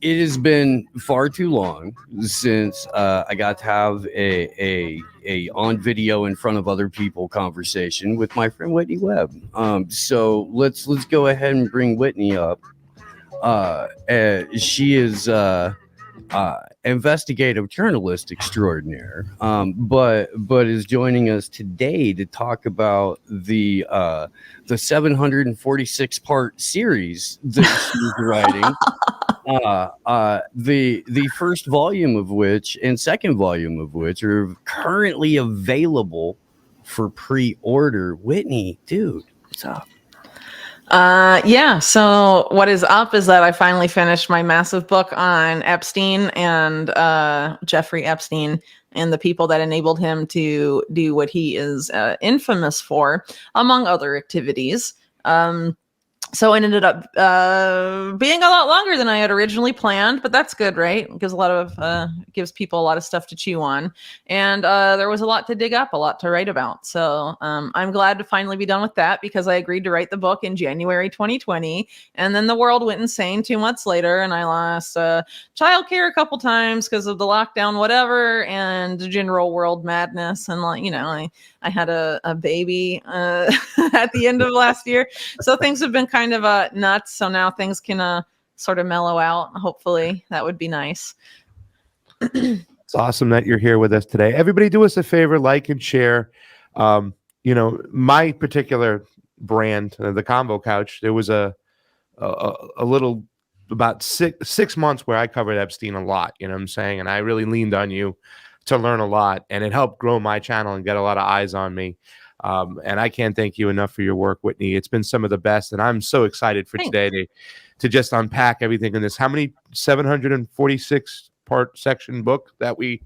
it has been far too long since I got to have a on video in front of other people conversation with my friend Whitney Webb. So let's go ahead and bring Whitney up. She is investigative journalist extraordinaire, but is joining us today to talk about the 746 part series that she's writing. The first volume of which and second volume of which are currently available for pre-order. Whitney, dude, what's up? Yeah. So what is up is that I finally finished my massive book on Epstein and Jeffrey Epstein and the people that enabled him to do what he is infamous for, among other activities. So it ended up being a lot longer than I had originally planned, but that's good, right? It gives gives people a lot of stuff to chew on, and there was a lot to dig up, a lot to write about. So I'm glad to finally be done with that because I agreed to write the book in January 2020, and then the world went insane 2 months later, and I lost childcare a couple times because of the lockdown, whatever, and general world madness, and I had a baby at the end of last year, so things have been kind of nuts. So now things can sort of mellow out. Hopefully, that would be nice. It's awesome that you're here with us today. Everybody, do us a favor, like and share. My particular brand, the Combo Couch. There was a little about six months where I covered Epstein a lot. You know what I'm saying? And I really leaned on you to learn a lot, and it helped grow my channel and get a lot of eyes on me. And I can't thank you enough for your work, Whitney. It's been some of the best, and I'm so excited for today to just unpack everything in this. How many 746 part section book that we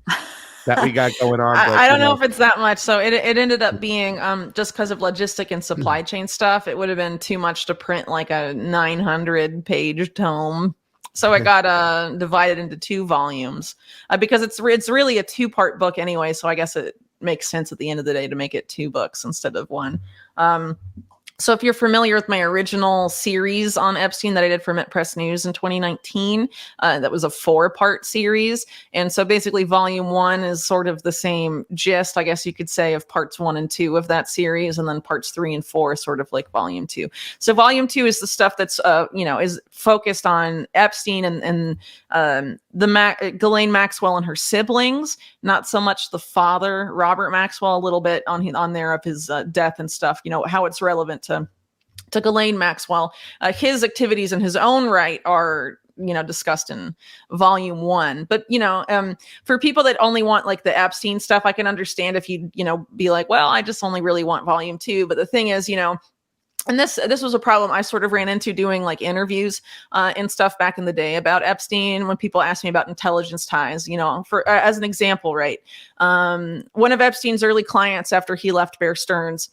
got going on? I don't know if it's that much. So it ended up being just because of logistic and supply chain stuff, it would have been too much to print like a 900 page tome. So it got divided into 2 volumes because it's really a 2-part book anyway. So I guess it makes sense at the end of the day to make it 2 books instead of 1. So if you're familiar with my original series on Epstein that I did for Mint Press News in 2019, that was a 4-part series. And so basically volume 1 is sort of the same gist, I guess you could say, of parts 1 and 2 of that series. And then parts 3 and 4 is sort of like volume 2. So volume 2 is the stuff that's, is focused on Epstein and Ghislaine Maxwell and her siblings, not so much the father, Robert Maxwell, a little bit on there of his death and stuff, how it's relevant to Ghislaine Maxwell. His activities in his own right are discussed in volume 1, but for people that only want like the Epstein stuff, I can understand if you be like, well, I just only really want volume 2. But the thing is, and this was a problem I sort of ran into doing like interviews and stuff back in the day about Epstein when people asked me about intelligence ties, for as an example, right? One of Epstein's early clients after he left Bear Stearns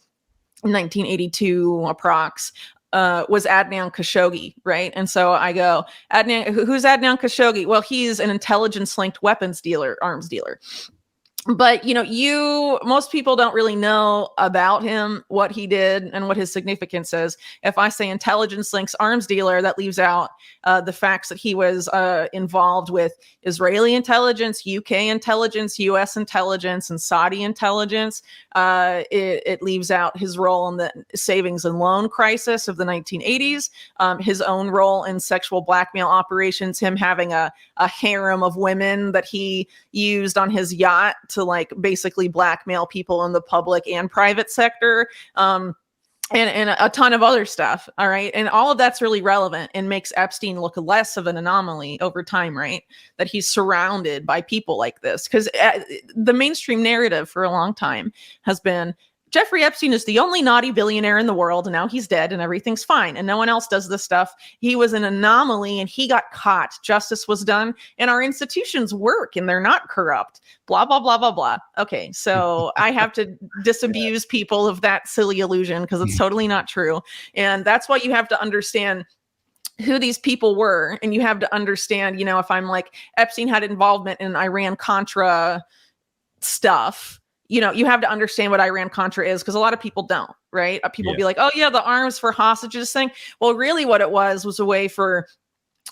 in 1982 approx was Adnan Khashoggi, right? And so I go, who's Adnan Khashoggi? Well, he's an intelligence-linked weapons dealer, arms dealer. But, most people don't really know about him, what he did and what his significance is. If I say intelligence links arms dealer, that leaves out the facts that he was involved with Israeli intelligence, UK intelligence, US intelligence, and Saudi intelligence. It leaves out his role in the savings and loan crisis of the 1980s, his own role in sexual blackmail operations, him having a harem of women that he used on his yacht to like basically blackmail people in the public and private sector, and a ton of other stuff. All right. And all of that's really relevant and makes Epstein look less of an anomaly over time, right? That he's surrounded by people like this. Because the mainstream narrative for a long time has been Jeffrey Epstein is the only naughty billionaire in the world, and now he's dead and everything's fine, and no one else does this stuff. He was an anomaly, and he got caught. Justice was done, and our institutions work, and they're not corrupt. Blah, blah, blah, blah, blah. Okay, so I have to disabuse people of that silly illusion because it's totally not true. And that's why you have to understand who these people were, and you have to understand, if I'm like, Epstein had involvement in Iran-Contra stuff, you have to understand what Iran-Contra is, because a lot of people don't, right? People be like, oh yeah, the arms for hostages thing. Well, really what it was a way for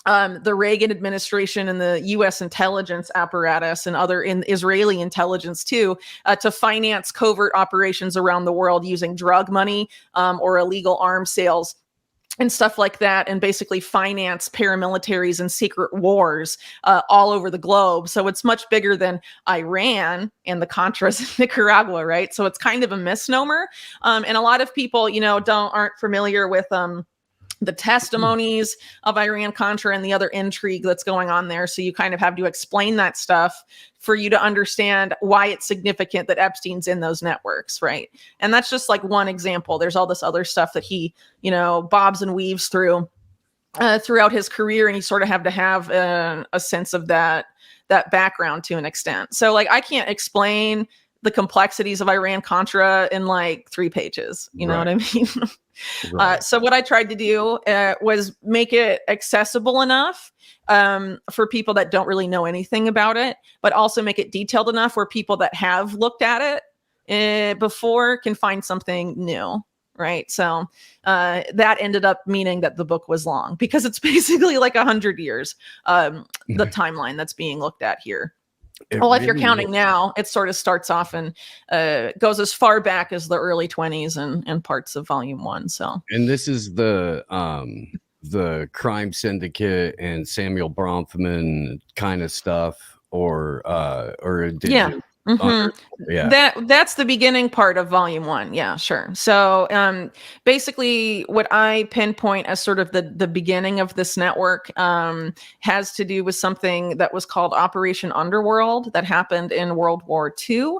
the Reagan administration and the U.S. intelligence apparatus and other in Israeli intelligence too, to finance covert operations around the world using drug money or illegal arms sales and stuff like that, and basically finance paramilitaries and secret wars all over the globe. So it's much bigger than Iran and the Contras in Nicaragua, right? So it's kind of a misnomer. And a lot of people, aren't familiar with the testimonies of Iran-Contra and the other intrigue that's going on there. So you kind of have to explain that stuff for you to understand why it's significant that Epstein's in those networks, right? And that's just like one example. There's all this other stuff that he, bobs and weaves through throughout his career, and you sort of have to have a sense of that background to an extent. So like I can't explain the complexities of Iran-Contra in like 3 pages. You know what I mean? Right. So what I tried to do was make it accessible enough for people that don't really know anything about it, but also make it detailed enough where people that have looked at it before can find something new. Right. So that ended up meaning that the book was long, because it's basically like 100 years, the timeline that's being looked at here. If you're counting now, it sort of starts off and goes as far back as the early 20s and parts of volume 1. So, and this is the crime syndicate and Samuel Bronfman kind of stuff, or did you? Mm-hmm. That's the beginning part of volume 1. Yeah, sure. So basically what I pinpoint as sort of the beginning of this network has to do with something that was called Operation Underworld that happened in World War II,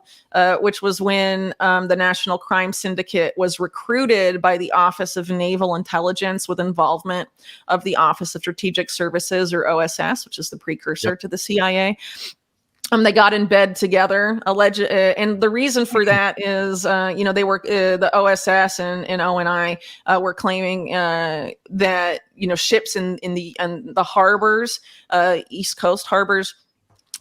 which was when the National Crime Syndicate was recruited by the Office of Naval Intelligence with involvement of the Office of Strategic Services, or OSS, which is the precursor to the CIA. They got in bed together, and the reason for that is, they were the OSS and ONI were claiming that ships in the harbors, East Coast harbors,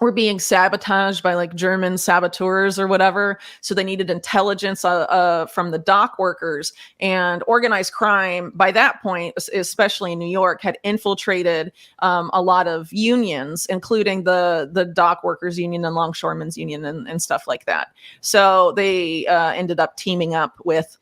were being sabotaged by like German saboteurs or whatever. So they needed intelligence from the dock workers, and organized crime by that point, especially in New York, had infiltrated a lot of unions, including the dock workers union and longshoremen's union and stuff like that. So they ended up teaming up with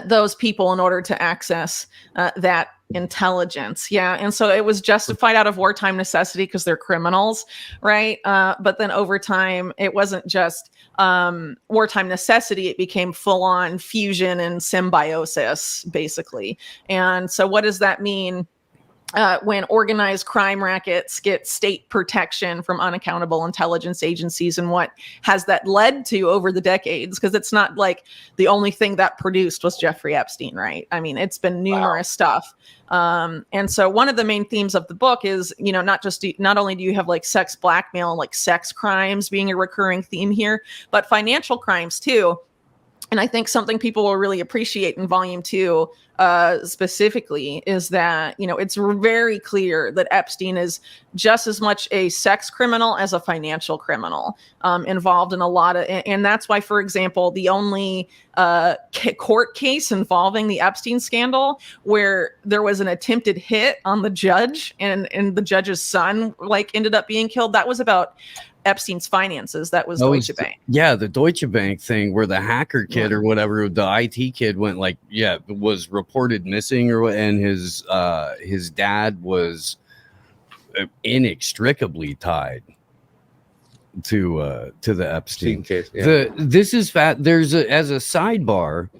those people in order to access that intelligence. Yeah. And so it was justified out of wartime necessity because they're criminals, right? But then over time, it wasn't just wartime necessity. It became full-on fusion and symbiosis, basically. And so what does that mean? When organized crime rackets get state protection from unaccountable intelligence agencies, and what has that led to over the decades? Because it's not like the only thing that produced was Jeffrey Epstein, right? I mean, it's been numerous stuff. And so one of the main themes of the book is, not only do you have like sex blackmail and like sex crimes being a recurring theme here, but financial crimes too. And I think something people will really appreciate in volume 2 specifically is that, it's very clear that Epstein is just as much a sex criminal as a financial criminal, involved in a lot of, and that's why, for example, the only court case involving the Epstein scandal where there was an attempted hit on the judge and the judge's son ended up being killed, that was about Epstein's finances. That was Deutsche Bank. Yeah, the Deutsche Bank thing where the hacker kid or whatever, the IT kid went was reported missing, and his dad was inextricably tied to the Epstein case. Yeah. This is there's as a sidebar,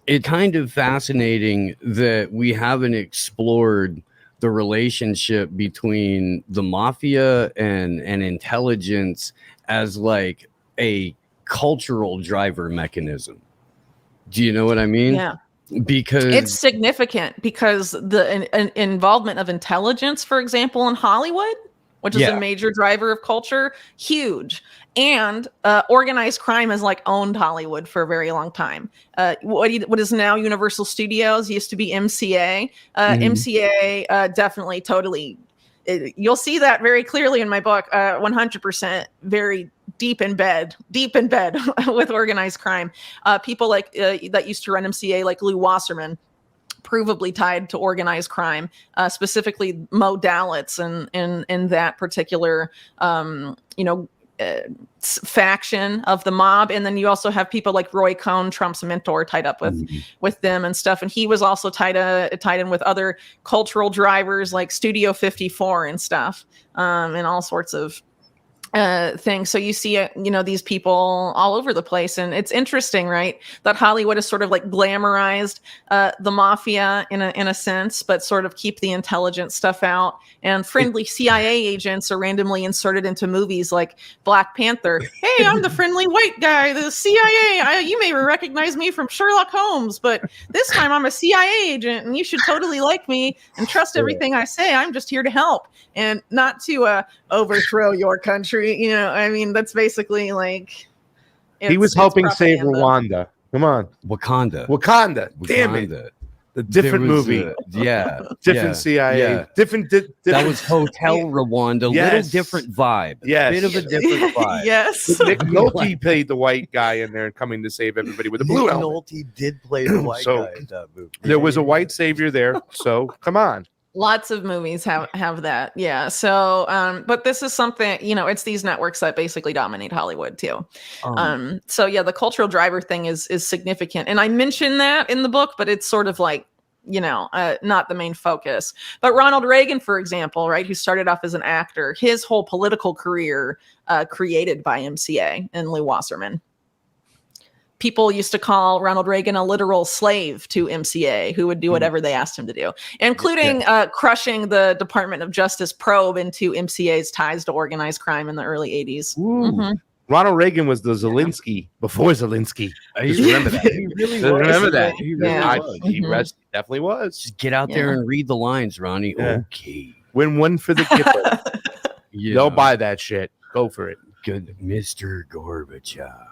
it's kind of fascinating that we haven't explored the relationship between the mafia and intelligence as like a cultural driver mechanism. Do you know what I mean? Yeah. Because it's significant, because the involvement of intelligence, for example, in Hollywood, which is a major driver of culture, huge. And organized crime has owned Hollywood for a very long time. What is now Universal Studios used to be MCA. MCA definitely, totally. You'll see that very clearly in my book. 100% very deep in bed with organized crime. People that used to run MCA, like Lou Wasserman, provably tied to organized crime, specifically Mo Dalitz and in that particular, faction of the mob. And then you also have people like Roy Cohn, Trump's mentor, tied up with them and stuff. And he was also tied in with other cultural drivers like Studio 54 and stuff, and all sorts of things. So you see, these people all over the place. And it's interesting, right, that Hollywood has sort of like glamorized the mafia in a sense, but sort of keep the intelligent stuff out. And friendly CIA agents are randomly inserted into movies like Black Panther. Hey, I'm the friendly white guy, the CIA. You may recognize me from Sherlock Holmes, but this time I'm a CIA agent and you should totally like me and trust everything I say. I'm just here to help and not to overthrow your country. That's basically like he was helping save Rwanda. Come on, Wakanda. Damn it! The different movie, different CIA, different. That was Hotel Rwanda. Little different vibe. Yes, bit of a different vibe. Yes. Nick Nolte played the white guy in there, coming to save everybody with a blue helmet. Nolte did play the white guy in that movie. There was a white savior there, so come on. Lots of movies have that. Yeah. So, but this is something, it's these networks that basically dominate Hollywood too. So yeah, the cultural driver thing is significant. And I mentioned that in the book, but it's sort of like, not the main focus. But Ronald Reagan, for example, right, who started off as an actor, his whole political career created by MCA and Lew Wasserman. People used to call Ronald Reagan a literal slave to MCA, who would do whatever they asked him to do, including crushing the Department of Justice probe into MCA's ties to organized crime in the early 80s. Mm-hmm. Ronald Reagan was the Zelensky before Zelensky. I used to remember that. He really was. Remember that. He really was. He definitely was. Just get out there and read the lines, Ronnie. Yeah. Okay. Win one for the Gipper. They'll buy that shit. Go for it. Good Mr. Gorbachev.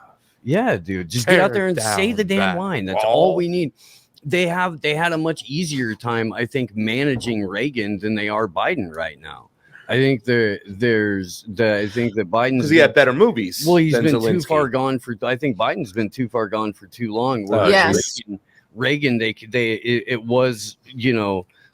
Yeah, dude. Just get out there and say the damn line. That's all we need. They had a much easier time, I think, managing Reagan than they are Biden right now. I think that Biden's because he had better movies. Well, he's been too far gone for. I think Biden's been too far gone for too long. Yes, Reagan. It was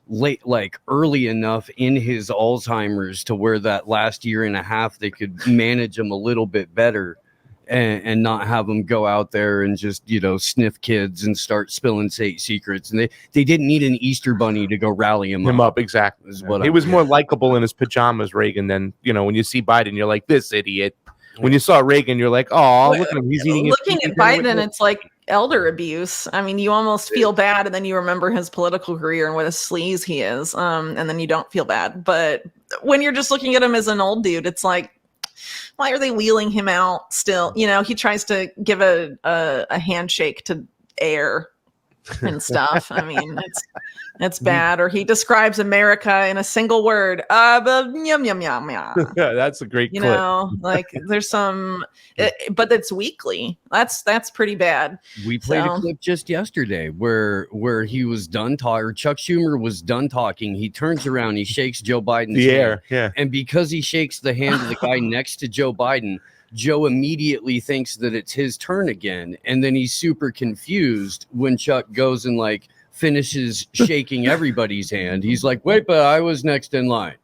late, like early enough in his Alzheimer's to where that last year and a half they could manage him a little bit better. And not have them go out there and just, sniff kids and start spilling state secrets. And they didn't need an Easter bunny to go rally him up. Exactly. He was more likable in his pajamas, Reagan, than, when you see Biden, you're like, this idiot. When you saw Reagan, you're like, oh, look at him. He's eating. Looking at Biden, it's like elder abuse. I mean, you almost feel bad, and then you remember his political career and what a sleaze he is. And then you don't feel bad. But when you're just looking at him as an old dude, it's like, why are they wheeling him out still? He tries to give a handshake to air and stuff. I mean, it's bad. Or he describes America in a single word. Yum, yum, yum, yum. Yeah, that's a great clip. Like there's some, but it's weekly. That's pretty bad. We played a clip just yesterday where he was done talking, or Chuck Schumer was done talking. He turns around, he shakes Joe Biden's hand. Yeah. And because he shakes the hand of the guy next to Joe Biden, Joe immediately thinks that it's his turn again. And then he's super confused when Chuck goes and finishes shaking everybody's hand. He's like, wait, but I was next in line.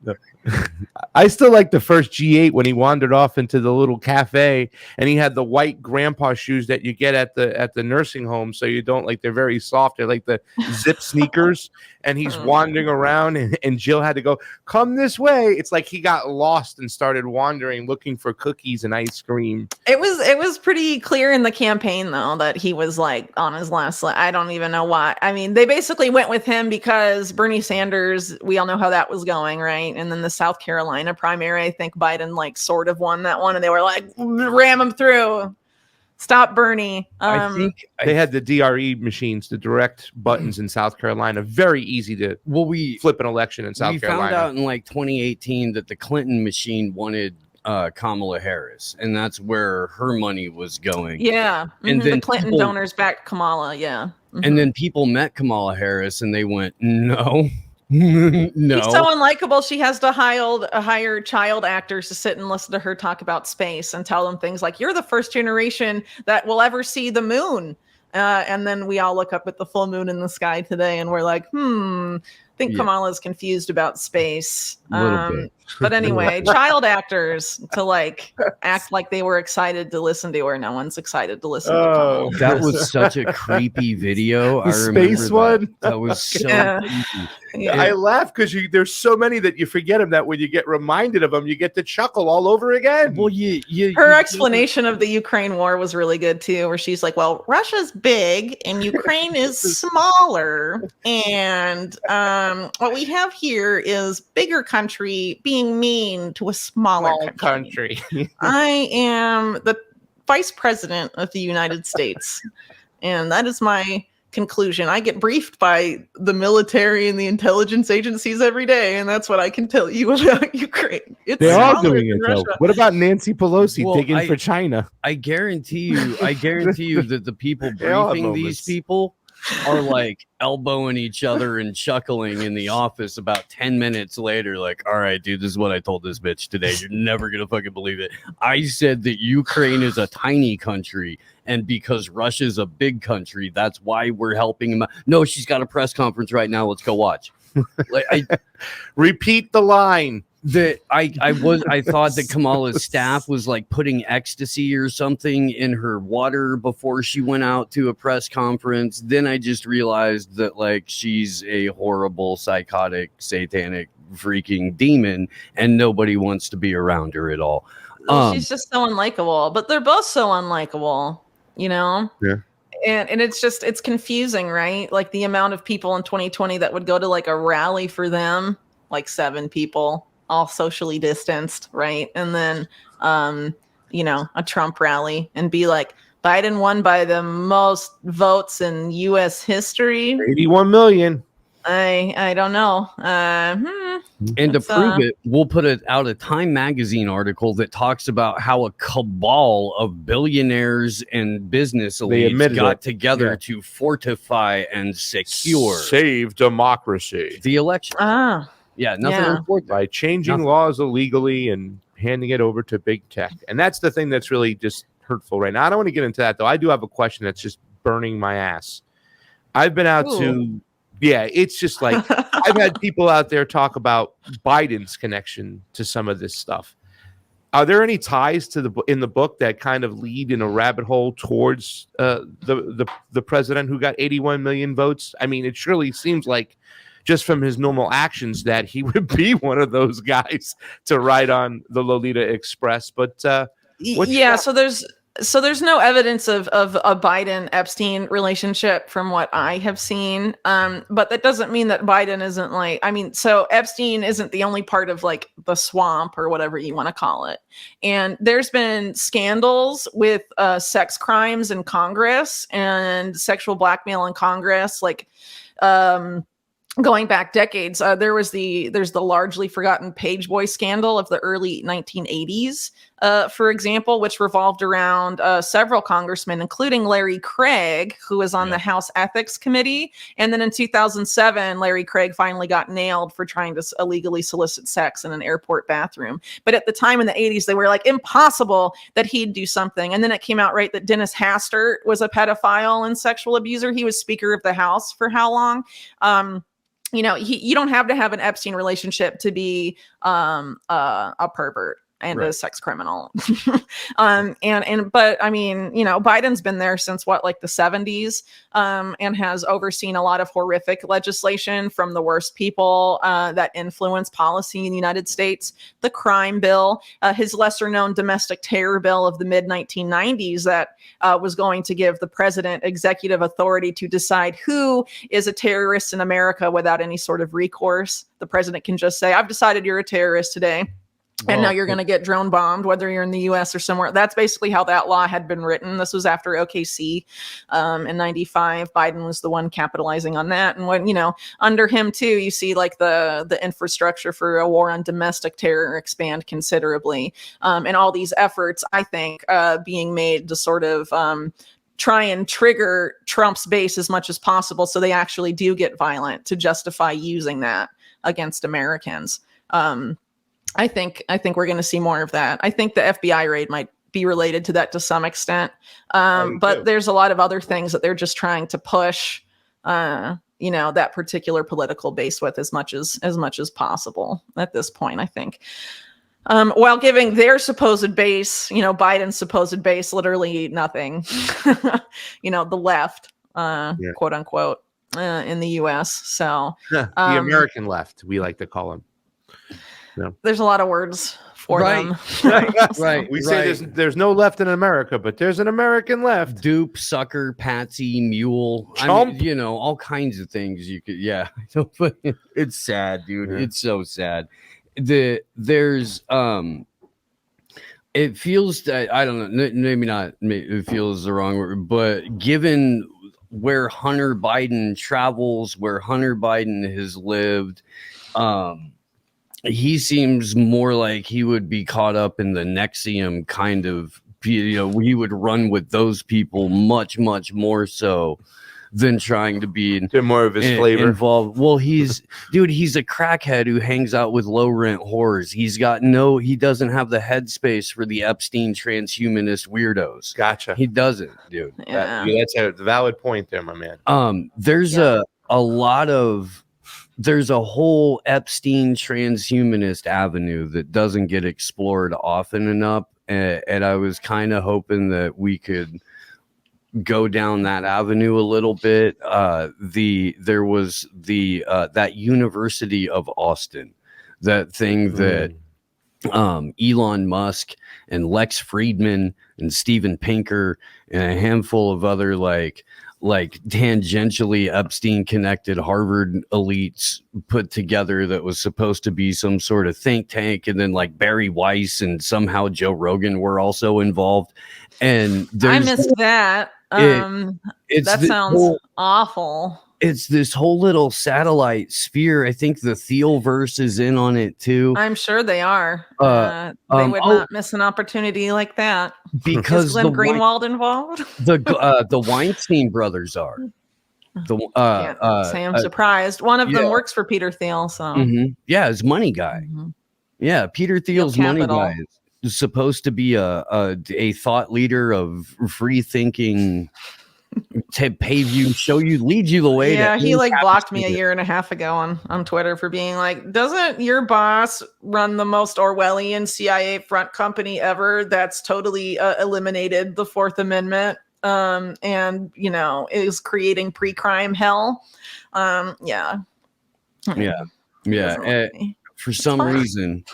I still like the first G8 when he wandered off into the little cafe and he had the white grandpa shoes that you get at the nursing home. So you don't they're very soft. They're like the zip sneakers. And he's wandering around and Jill had to go, come this way. It's like he got lost and started wandering, looking for cookies and ice cream. It was pretty clear in the campaign, though, that he was on his last leg. I don't even know why. I mean, they basically went with him because Bernie Sanders, we all know how that was going, right? And then the South Carolina primary, I think Biden sort of won that one. And they were like, ram him through. Stop Bernie. I think they had the DRE machines, the direct buttons in South Carolina. Very easy to flip an election in South Carolina. We found out in 2018 that the Clinton machine wanted Kamala Harris, and that's where her money was going. Yeah. And then the Clinton donors backed Kamala. Yeah. Mm-hmm. And then people met Kamala Harris and they went, no. No. She's so unlikable. She has to hire child actors to sit and listen to her talk about space and tell them things like, you're the first generation that will ever see the moon. And then we all look up at the full moon in the sky today and we're like, I think Yeah. Kamala's confused about space. A little bit. But anyway, child actors to like act like they were excited to listen to her. No one's excited to listen to Kamala. That was such a creepy video. I The remember space that. one? That was so Yeah. creepy. Yeah. I laugh because there's so many that you forget them, that when you get reminded of them, you get to chuckle all over again. Well, Her explanation of the Ukraine war was really good too, where she's like, well, Russia's big and Ukraine is smaller. And what we have here is bigger country being mean to a smaller country. I am the vice president of the United States. And that is my conclusion. I get briefed by the military and the intelligence agencies every day, and that's what I can tell you about Ukraine. They're all smaller doing it than though. Russia. What about Nancy Pelosi Well, digging for China? I guarantee you that the people They all have briefing these moments. people are like elbowing each other and chuckling in the office about 10 minutes later, like, all right, dude, this is what I told this bitch today. You're never gonna fucking believe it. I said that Ukraine is a tiny country, and because Russia's a big country, that's why we're helping them. No, she's got a press conference right now. Let's go watch. Like, Repeat the line. I thought that Kamala's staff was like putting ecstasy or something in her water before she went out to a press conference. Then I just realized that like she's a horrible, psychotic, satanic, freaking demon, and nobody wants to be around her at all. Well, she's just so unlikable, but they're both so unlikable, you know? Yeah. And it's confusing, right? Like the amount of people in 2020 that would go to like a rally for them, like 7 people, all socially distanced, right? And then, a Trump rally and be like, Biden won by the most votes in U.S. history. 81 million. I don't know. And to prove it, we'll put out a Time magazine article that talks about how a cabal of billionaires and business elites got together to fortify and save democracy. The election. Yeah, nothing important. By changing laws illegally and handing it over to big tech. And that's the thing that's really just hurtful right now. I don't want to get into that, though. I do have a question that's just burning my ass. I've been out to... Yeah, it's just like I've had people out there talk about Biden's connection to some of this stuff. Are there any ties to in the book that kind of lead in a rabbit hole towards the president who got 81 million votes? I mean, it surely seems like just from his normal actions that he would be one of those guys to ride on the Lolita Express. But So there's no evidence of a Biden-Epstein relationship from what I have seen. But that doesn't mean that Biden isn't so Epstein isn't the only part of like the swamp or whatever you want to call it. And there's been scandals with sex crimes in Congress and sexual blackmail in Congress, going back decades. There's the largely forgotten Page Boy scandal of the early 1980s, for example, which revolved around several congressmen, including Larry Craig, who was on the House Ethics Committee. And then in 2007, Larry Craig finally got nailed for trying to illegally solicit sex in an airport bathroom. But at the time in the 80s, they were like, impossible that he'd do something. And then it came out, right, that Dennis Hastert was a pedophile and sexual abuser. He was Speaker of the House for how long? You don't have to have an Epstein relationship to be a pervert and a sex criminal. But I mean, Biden's been there since the 70s, and has overseen a lot of horrific legislation from the worst people that influence policy in the United States. The crime bill, his lesser known domestic terror bill of the mid 1990s that was going to give the president executive authority to decide who is a terrorist in America without any sort of recourse. The president can just say, I've decided you're a terrorist today. And now you're going to get drone bombed, whether you're in the U.S. or somewhere. That's basically how that law had been written. This was after OKC in 95. Biden was the one capitalizing on that. And when, under him too, you see like the infrastructure for a war on domestic terror expand considerably. And all these efforts, I think, being made to sort of try and trigger Trump's base as much as possible so they actually do get violent to justify using that against Americans. I think we're going to see more of that. I think the FBI raid might be related to that to some extent. But there's a lot of other things that they're just trying to push, that particular political base with as much as possible at this point, I think. While giving their supposed base, Biden's supposed base, literally nothing, the left, quote unquote, in the US. So the American left, we like to call them. There's a lot of words for them. Right. We say there's no left in America, but there's an American left. Dupe, sucker, patsy, mule, chump. All kinds of things you could. Yeah, it's sad, dude. Yeah. It's so sad. There's it feels that, I don't know, maybe not. It feels the wrong word, but given where Hunter Biden travels, where Hunter Biden has lived, he seems more like he would be caught up in the NXIVM kind of, he would run with those people much, much more so than trying to be more of his flavor involved. Well, he's a crackhead who hangs out with low rent whores. He doesn't have the headspace for the Epstein transhumanist weirdos. Gotcha. He doesn't, dude. Yeah. That's a valid point there, my man. There's there's a whole Epstein transhumanist avenue that doesn't get explored often enough. And I was kind of hoping that we could go down that avenue a little bit. There was that University of Austin, that thing that Elon Musk and Lex Friedman and Steven Pinker and a handful of other like tangentially Epstein connected Harvard elites put together, that was supposed to be some sort of think tank. And then like Barry Weiss and somehow Joe Rogan were also involved. And I missed that. That sounds awful. It's this whole little satellite sphere. I think the Thealverse is in on it too. I'm sure they are. They would not miss an opportunity like that. Because is Glenn Greenwald involved? The Weinstein brothers are. I'm surprised. One of them works for Peter Thiel. So yeah, his money guy. Yeah, Peter Thiel's money guy is supposed to be a thought leader of free thinking. To pave you, lead you the way. Yeah, he blocked me a year and a half ago on Twitter for being like, doesn't your boss run the most Orwellian CIA front company ever that's totally eliminated the Fourth Amendment and is creating pre-crime hell? Yeah. For some reason,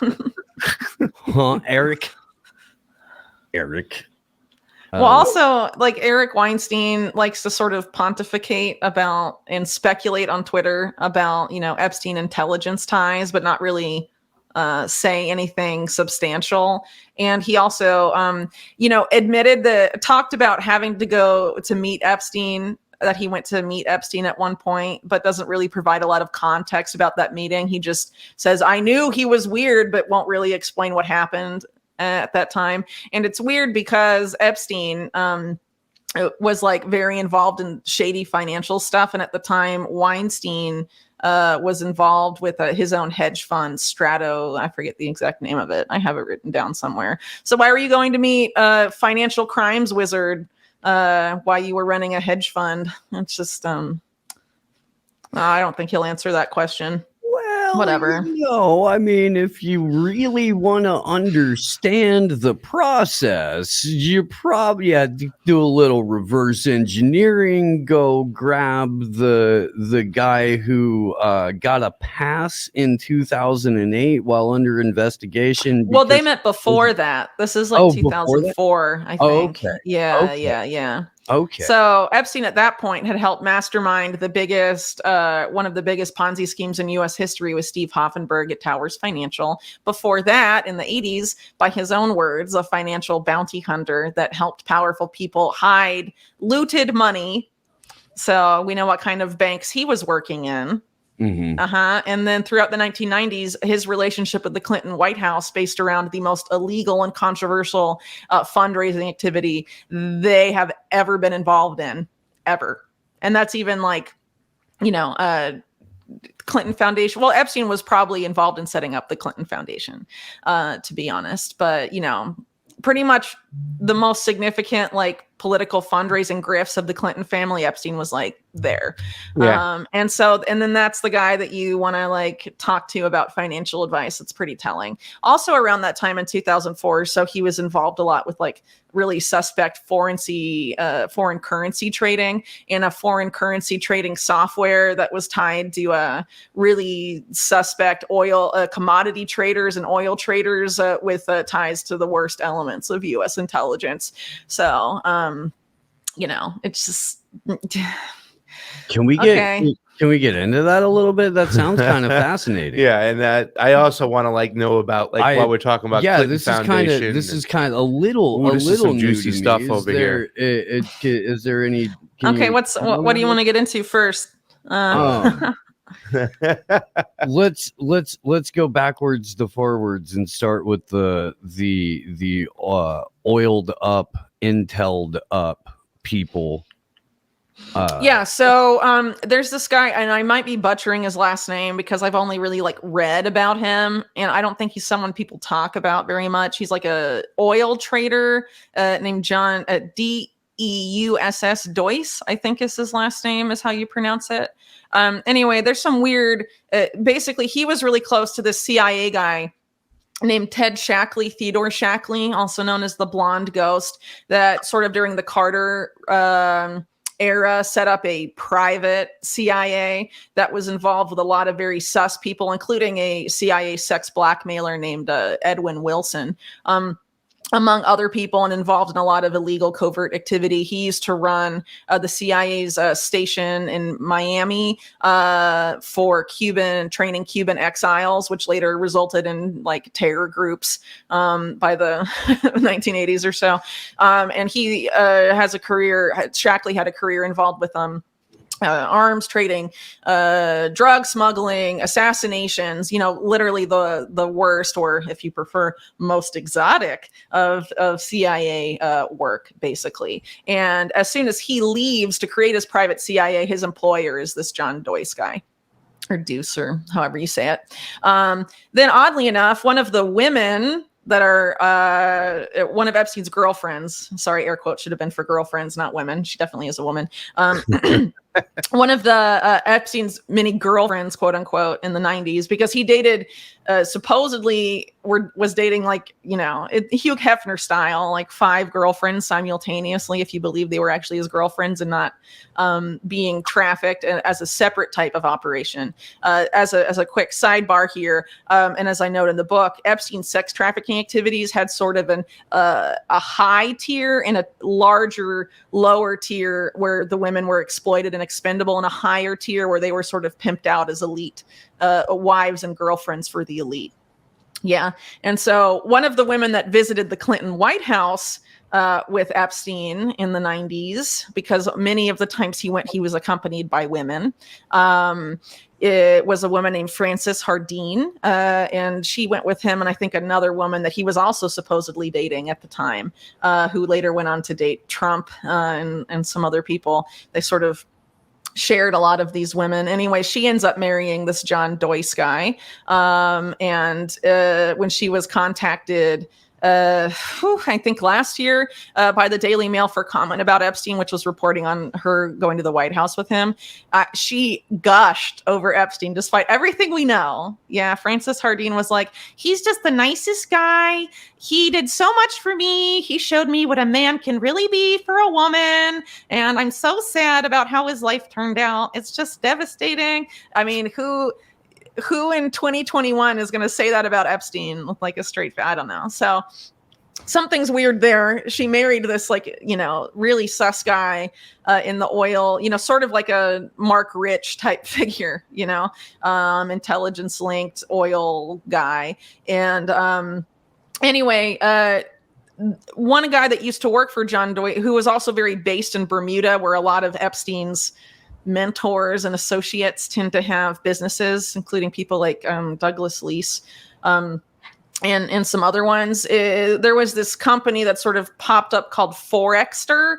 Eric. Well, also, Eric Weinstein likes to sort of pontificate about and speculate on Twitter about, Epstein intelligence ties, but not really say anything substantial. And he also, talked about having to go to meet Epstein, that he went to meet Epstein at one point, but doesn't really provide a lot of context about that meeting. He just says, I knew he was weird, but won't really explain what happened at that time. And it's weird because Epstein was very involved in shady financial stuff. And at the time, Weinstein was involved with his own hedge fund, Strato. I forget the exact name of it. I have it written down somewhere. So why were you going to meet a financial crimes wizard while you were running a hedge fund? It's just, I don't think he'll answer that question. Well, whatever. I mean, if you really want to understand the process, you probably had to do a little reverse engineering. Go grab the guy who got a pass in 2008 while under investigation. Well, they met before that. This is 2004, I think. Oh, okay. Yeah. Okay. So Epstein at that point had helped mastermind the biggest, one of the biggest Ponzi schemes in U.S. history with Steve Hoffenberg at Towers Financial. Before that, in the 80s, by his own words, a financial bounty hunter that helped powerful people hide looted money. So we know what kind of banks he was working in. And then throughout the 1990s, his relationship with the Clinton White House based around the most illegal and controversial fundraising activity they have ever been involved in, ever. And that's even Clinton Foundation. Well, Epstein was probably involved in setting up the Clinton Foundation, to be honest. But, pretty much the most significant like political fundraising grifts of the Clinton family. Epstein was like there. Yeah. And then that's the guy that you want to like talk to about financial advice. It's pretty telling. Also around that time in 2004. So he was involved a lot with like really suspect foreign currency trading and a foreign currency trading software that was tied to a really suspect oil commodity traders and oil traders with ties to the worst elements of U.S. intelligence. So, it's just. Can we get into that a little bit? That sounds kind of fascinating. Yeah, and that I also want to like know about like what we're talking about. Yeah, Clinton this Foundation is kind of a little some new juicy to me. stuff over here. Is there any? Okay, what do you want to get into first? Let's go backwards to forwards and start with the oiled up, intel'd up people. So there's this guy, and I might be butchering his last name because I've only really like read about him, and I don't think he's someone people talk about very much. He's like a oil trader named John Deuss Doyce, I think is his last name, is how you pronounce it. Anyway, there's some weird. Basically, he was really close to this CIA guy named Theodore Shackley, also known as the Blonde Ghost, that sort of during the Carter era set up a private CIA that was involved with a lot of very sus people, including a CIA sex blackmailer named Edwin Wilson. Among other people, and involved in a lot of illegal covert activity. He used to run the CIA's station in Miami for training Cuban exiles, which later resulted in like terror groups by the 1980s or so. And he Shackley had a career involved with arms trading, drug smuggling, assassinations, literally the worst, or if you prefer, most exotic of CIA work, basically. And as soon as he leaves to create his private CIA, his employer is this John Doyce guy. Or Deuce, or however you say it. Then oddly enough, one of the women that are one of Epstein's girlfriends, sorry, air quote should have been for girlfriends, not women. She definitely is a woman. One of the Epstein's many girlfriends, quote unquote, in the 90s, because he dated, supposedly was dating like, Hugh Hefner style, like 5 girlfriends simultaneously, if you believe they were actually his girlfriends and not being trafficked as a separate type of operation. As a quick sidebar here, and as I note in the book, Epstein's sex trafficking activities had sort of a high tier and a larger lower tier where the women were exploited and expendable, and a higher tier where they were sort of pimped out as elite wives and girlfriends for the elite. Yeah. And so one of the women that visited the Clinton White House with Epstein in the 90s, because many of the times he went, he was accompanied by women. It was a woman named Frances Hardin, and she went with him, and I think another woman that he was also supposedly dating at the time, who later went on to date Trump and some other people. They sort of shared a lot of these women. Anyway, she ends up marrying this John Doyce guy. And when she was contacted, I think last year by the Daily Mail for comment about Epstein, which was reporting on her going to the White House with him, she gushed over Epstein despite everything we know. Yeah, Frances Hardin was like, he's just the nicest guy. He did so much for me. He showed me what a man can really be for a woman. And I'm so sad about how his life turned out. It's just devastating. I mean, who in 2021 is going to say that about Epstein with like a straight face? I don't know. So something's weird there. She married this really sus guy in the oil, sort of like a Mark Rich type figure, intelligence linked oil guy. And anyway, one guy that used to work for John Doyce, who was also very based in Bermuda, where a lot of Epstein's mentors and associates tend to have businesses, including people like Douglas Leese. and some other ones. There was this company that sort of popped up called Forexter,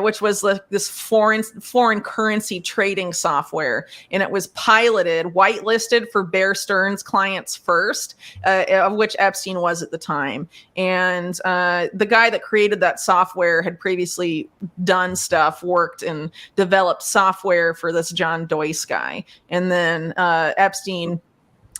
which was like this foreign currency trading software, and it was piloted, whitelisted for Bear Stearns clients first, of which Epstein was at the time. And the guy that created that software had previously done stuff, worked and developed software for this John Doyce guy, and then Epstein.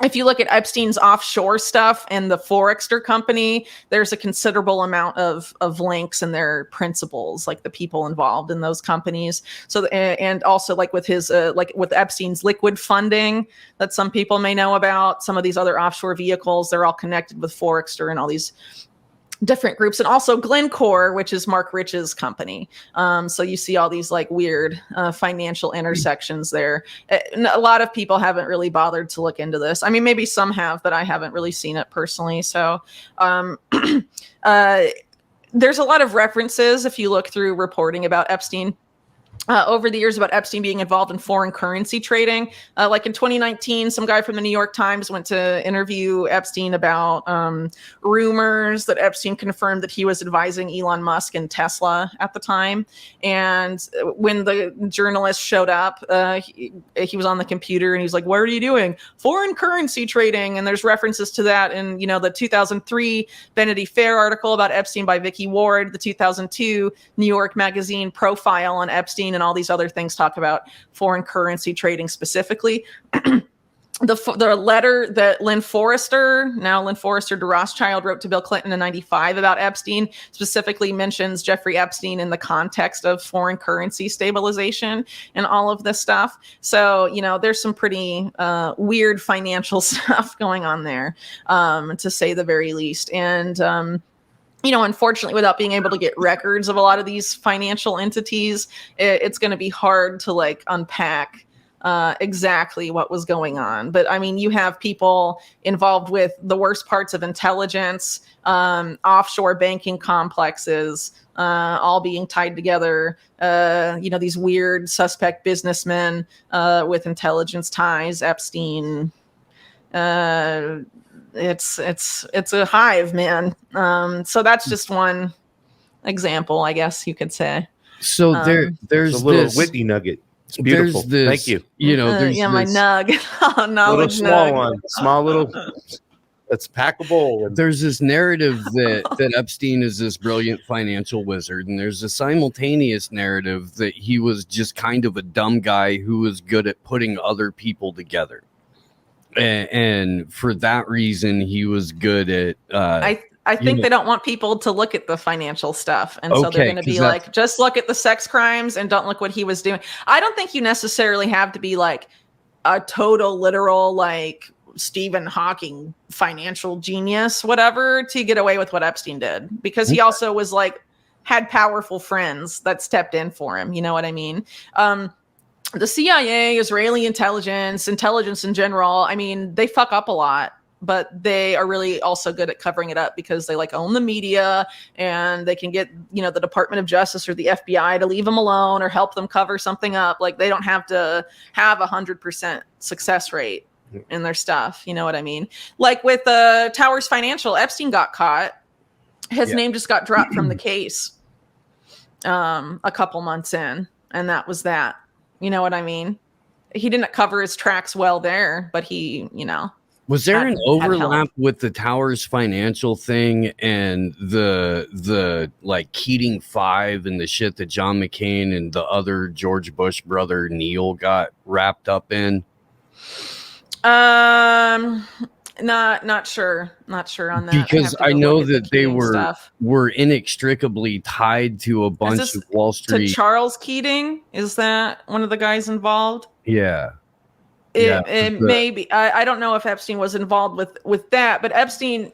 If you look at Epstein's offshore stuff and the Forexter company, there's a considerable amount of links and their principals, like the people involved in those companies. So, and also like with his, like with Epstein's liquid funding that some people may know about, some of these other offshore vehicles, they're all connected with Forexter and all these different groups, and also Glencore, which is Mark Rich's company. So you see all these like weird financial intersections there. A lot of people haven't really bothered to look into this. I mean, maybe some have, but I haven't really seen it personally. So there's a lot of references if you look through reporting about Epstein over the years about Epstein being involved in foreign currency trading. Like in 2019, some guy from the New York Times went to interview Epstein about rumors that Epstein confirmed that he was advising Elon Musk and Tesla at the time. And when the journalist showed up, he was on the computer and he was like, "What are you doing?" "Foreign currency trading." And there's references to that in, you know, the 2003 Vanity Fair article about Epstein by Vicky Ward, the 2002 New York Magazine profile on Epstein, and all these other things talk about foreign currency trading specifically. The letter that Lynn Forrester to Rothschild, wrote to Bill Clinton in 95 about Epstein specifically mentions Jeffrey Epstein in the context of foreign currency stabilization and all of this stuff. So, you know, there's some pretty weird financial stuff going on there, to say the very least. And, you know, unfortunately, without being able to get records of a lot of these financial entities, it's going to be hard to like unpack exactly what was going on. But I mean, you have people involved with the worst parts of intelligence, offshore banking complexes, all being tied together. You know, these weird suspect businessmen with intelligence ties, Epstein. It's a hive, man. So that's just one example, I guess you could say. So there's a little this Whitney nugget. It's beautiful. Thank you. You know, there's my nug. Little small one, small little. That's packable. There's this narrative that Epstein is this brilliant financial wizard, and there's a simultaneous narrative that he was just kind of a dumb guy who was good at putting other people together. And for that reason, he was good at. I think they don't want people to look at the financial stuff, and so they're going to be like, just look at the sex crimes and don't look what he was doing. I don't think you necessarily have to be like a total literal like Stephen Hawking financial genius, whatever, to get away with what Epstein did, because he also was like had powerful friends that stepped in for him. You know what I mean? The CIA, Israeli intelligence in general, I mean, they fuck up a lot, but they are really also good at covering it up because they like own the media, and they can get, you know, the Department of Justice or the FBI to leave them alone or help them cover something up. Like they don't have to have 100% success rate in their stuff. You know what I mean? Like with Towers Financial, Epstein got caught. His name just got dropped from the case a couple months in, and that was that. You know what I mean? He didn't cover his tracks well there, but he, you know. Was there an overlap with the Towers Financial thing and the like Keating Five and the shit that John McCain and the other George Bush brother Neil got wrapped up in? Not sure on that. Because I know that they were inextricably tied to a bunch of Wall Street. To Charles Keating? Is that one of the guys involved? Yeah. It maybe. I don't know if Epstein was involved with that, but Epstein.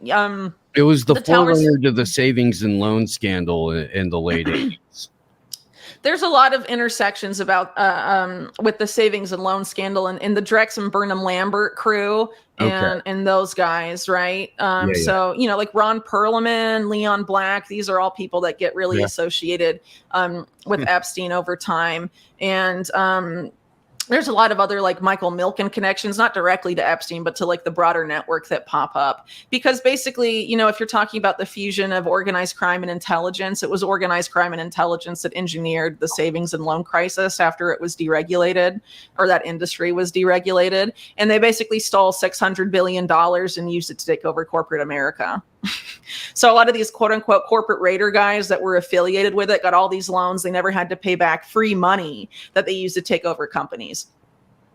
It was the forerunner to the savings and loan scandal in the late 80s. There's a lot of intersections about with the savings and loan scandal and the Drex and Burnham Lambert crew and those guys, right? So, you know, like Ron Perlman, Leon Black, these are all people that get really associated with Epstein over time. And there's a lot of other like Michael Milken connections, not directly to Epstein, but to like the broader network that pop up. Because basically, you know, if you're talking about the fusion of organized crime and intelligence, it was organized crime and intelligence that engineered the savings and loan crisis after it was deregulated, or that industry was deregulated. And they basically stole $600 billion and used it to take over corporate America. So a lot of these quote unquote corporate raider guys that were affiliated with it got all these loans. They never had to pay back free money that they used to take over companies.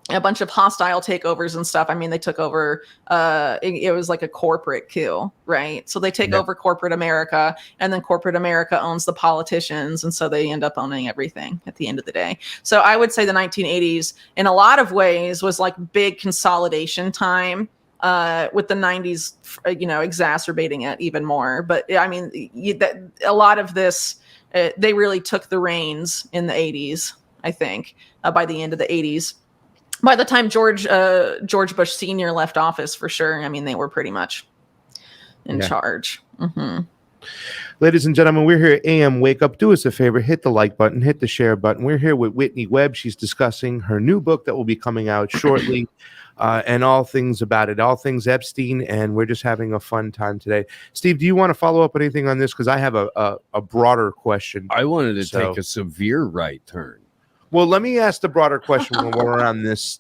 A bunch of hostile takeovers and stuff. I mean, they took over, it was like a corporate coup, right? So they take over corporate America, and then corporate America owns the politicians. And so they end up owning everything at the end of the day. So I would say the 1980s in a lot of ways was like big consolidation time. With the 90s, you know, exacerbating it even more. But I mean, a lot of this, they really took the reins in the 80s, I think, by the end of the 80s. By the time George Bush Sr. left office, for sure, I mean, they were pretty much in charge. Mm-hmm. Ladies and gentlemen, we're here at AM Wake Up. Do us a favor, hit the like button, hit the share button. We're here with Whitney Webb. She's discussing her new book that will be coming out shortly. And all things about it, all things Epstein, and we're just having a fun time today. Steve, do you want to follow up on anything on this? Because I have a broader question. I wanted to take a severe right turn. Well, let me ask the broader question when we're around this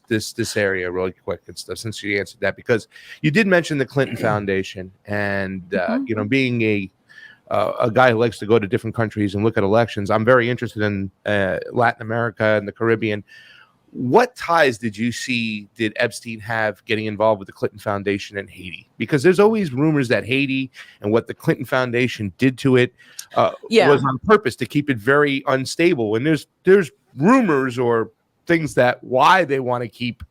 area really quick and stuff, since you answered that, because you did mention the Clinton Foundation, and you know, being a guy who likes to go to different countries and look at elections, I'm very interested in Latin America and the Caribbean. What ties did Epstein have getting involved with the Clinton Foundation in Haiti? Because there's always rumors that Haiti and what the Clinton Foundation did to it was on purpose to keep it very unstable. And there's rumors or things that why they want to keep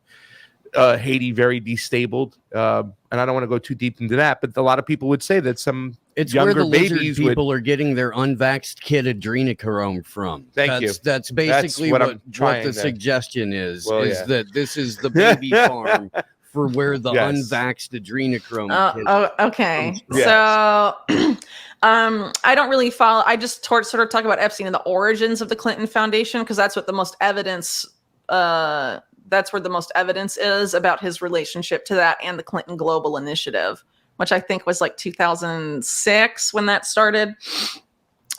Haiti very destabled. And I don't want to go too deep into that, but a lot of people would say that some younger where the babies people are getting their unvaxxed kid adrenochrome from. That's basically what the suggestion is. That this is the baby farm for where the unvaxxed adrenochrome. Okay. So I don't really follow. I just sort of talk about Epstein and the origins of the Clinton Foundation, because that's what the most evidence. That's where the most evidence is about his relationship to that and the Clinton Global Initiative, which I think was like 2006 when that started.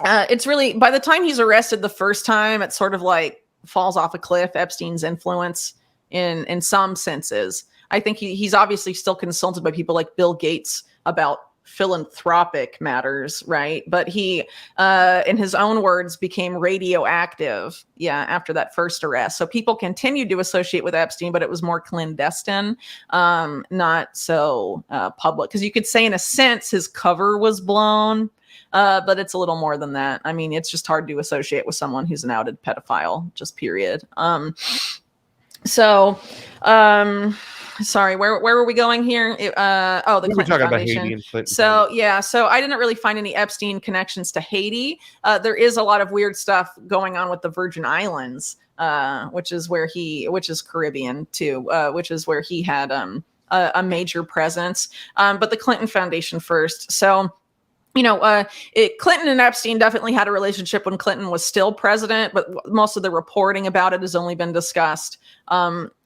It's really, by the time he's arrested the first time, it sort of like falls off a cliff, Epstein's influence in some senses. I think he's obviously still consulted by people like Bill Gates about philanthropic matters, right? But he, in his own words, became radioactive, after that first arrest. So people continued to associate with Epstein, but it was more clandestine, not so public. Because you could say, in a sense, his cover was blown, but it's a little more than that. I mean, it's just hard to associate with someone who's an outed pedophile, just period. Sorry, where were we going here? The Clinton Foundation. Haiti and Clinton. So I didn't really find any Epstein connections to Haiti. There is a lot of weird stuff going on with the Virgin Islands, which is Caribbean too, which is where he had a major presence. But the Clinton Foundation first. So, Clinton and Epstein definitely had a relationship when Clinton was still president, but most of the reporting about it has only been discussed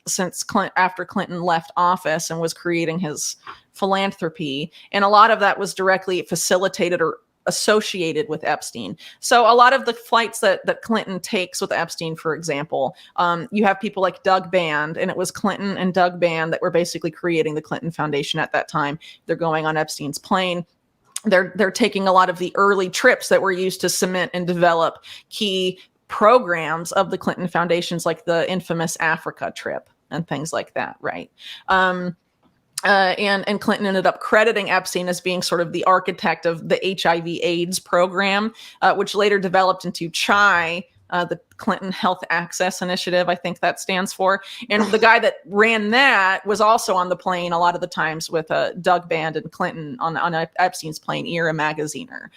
since after Clinton left office and was creating his philanthropy. And a lot of that was directly facilitated or associated with Epstein. So a lot of the flights that Clinton takes with Epstein, for example, you have people like Doug Band, and it was Clinton and Doug Band that were basically creating the Clinton Foundation at that time. They're going on Epstein's plane. They're taking a lot of the early trips that were used to cement and develop key programs of the Clinton Foundations, like the infamous Africa trip and things like that, right? And Clinton ended up crediting Epstein as being sort of the architect of the HIV/AIDS program, which later developed into CHI, the Clinton Health Access Initiative, I think that stands for. And the guy that ran that was also on the plane a lot of the times with Doug Band and Clinton on Epstein's plane, Era Magaziner.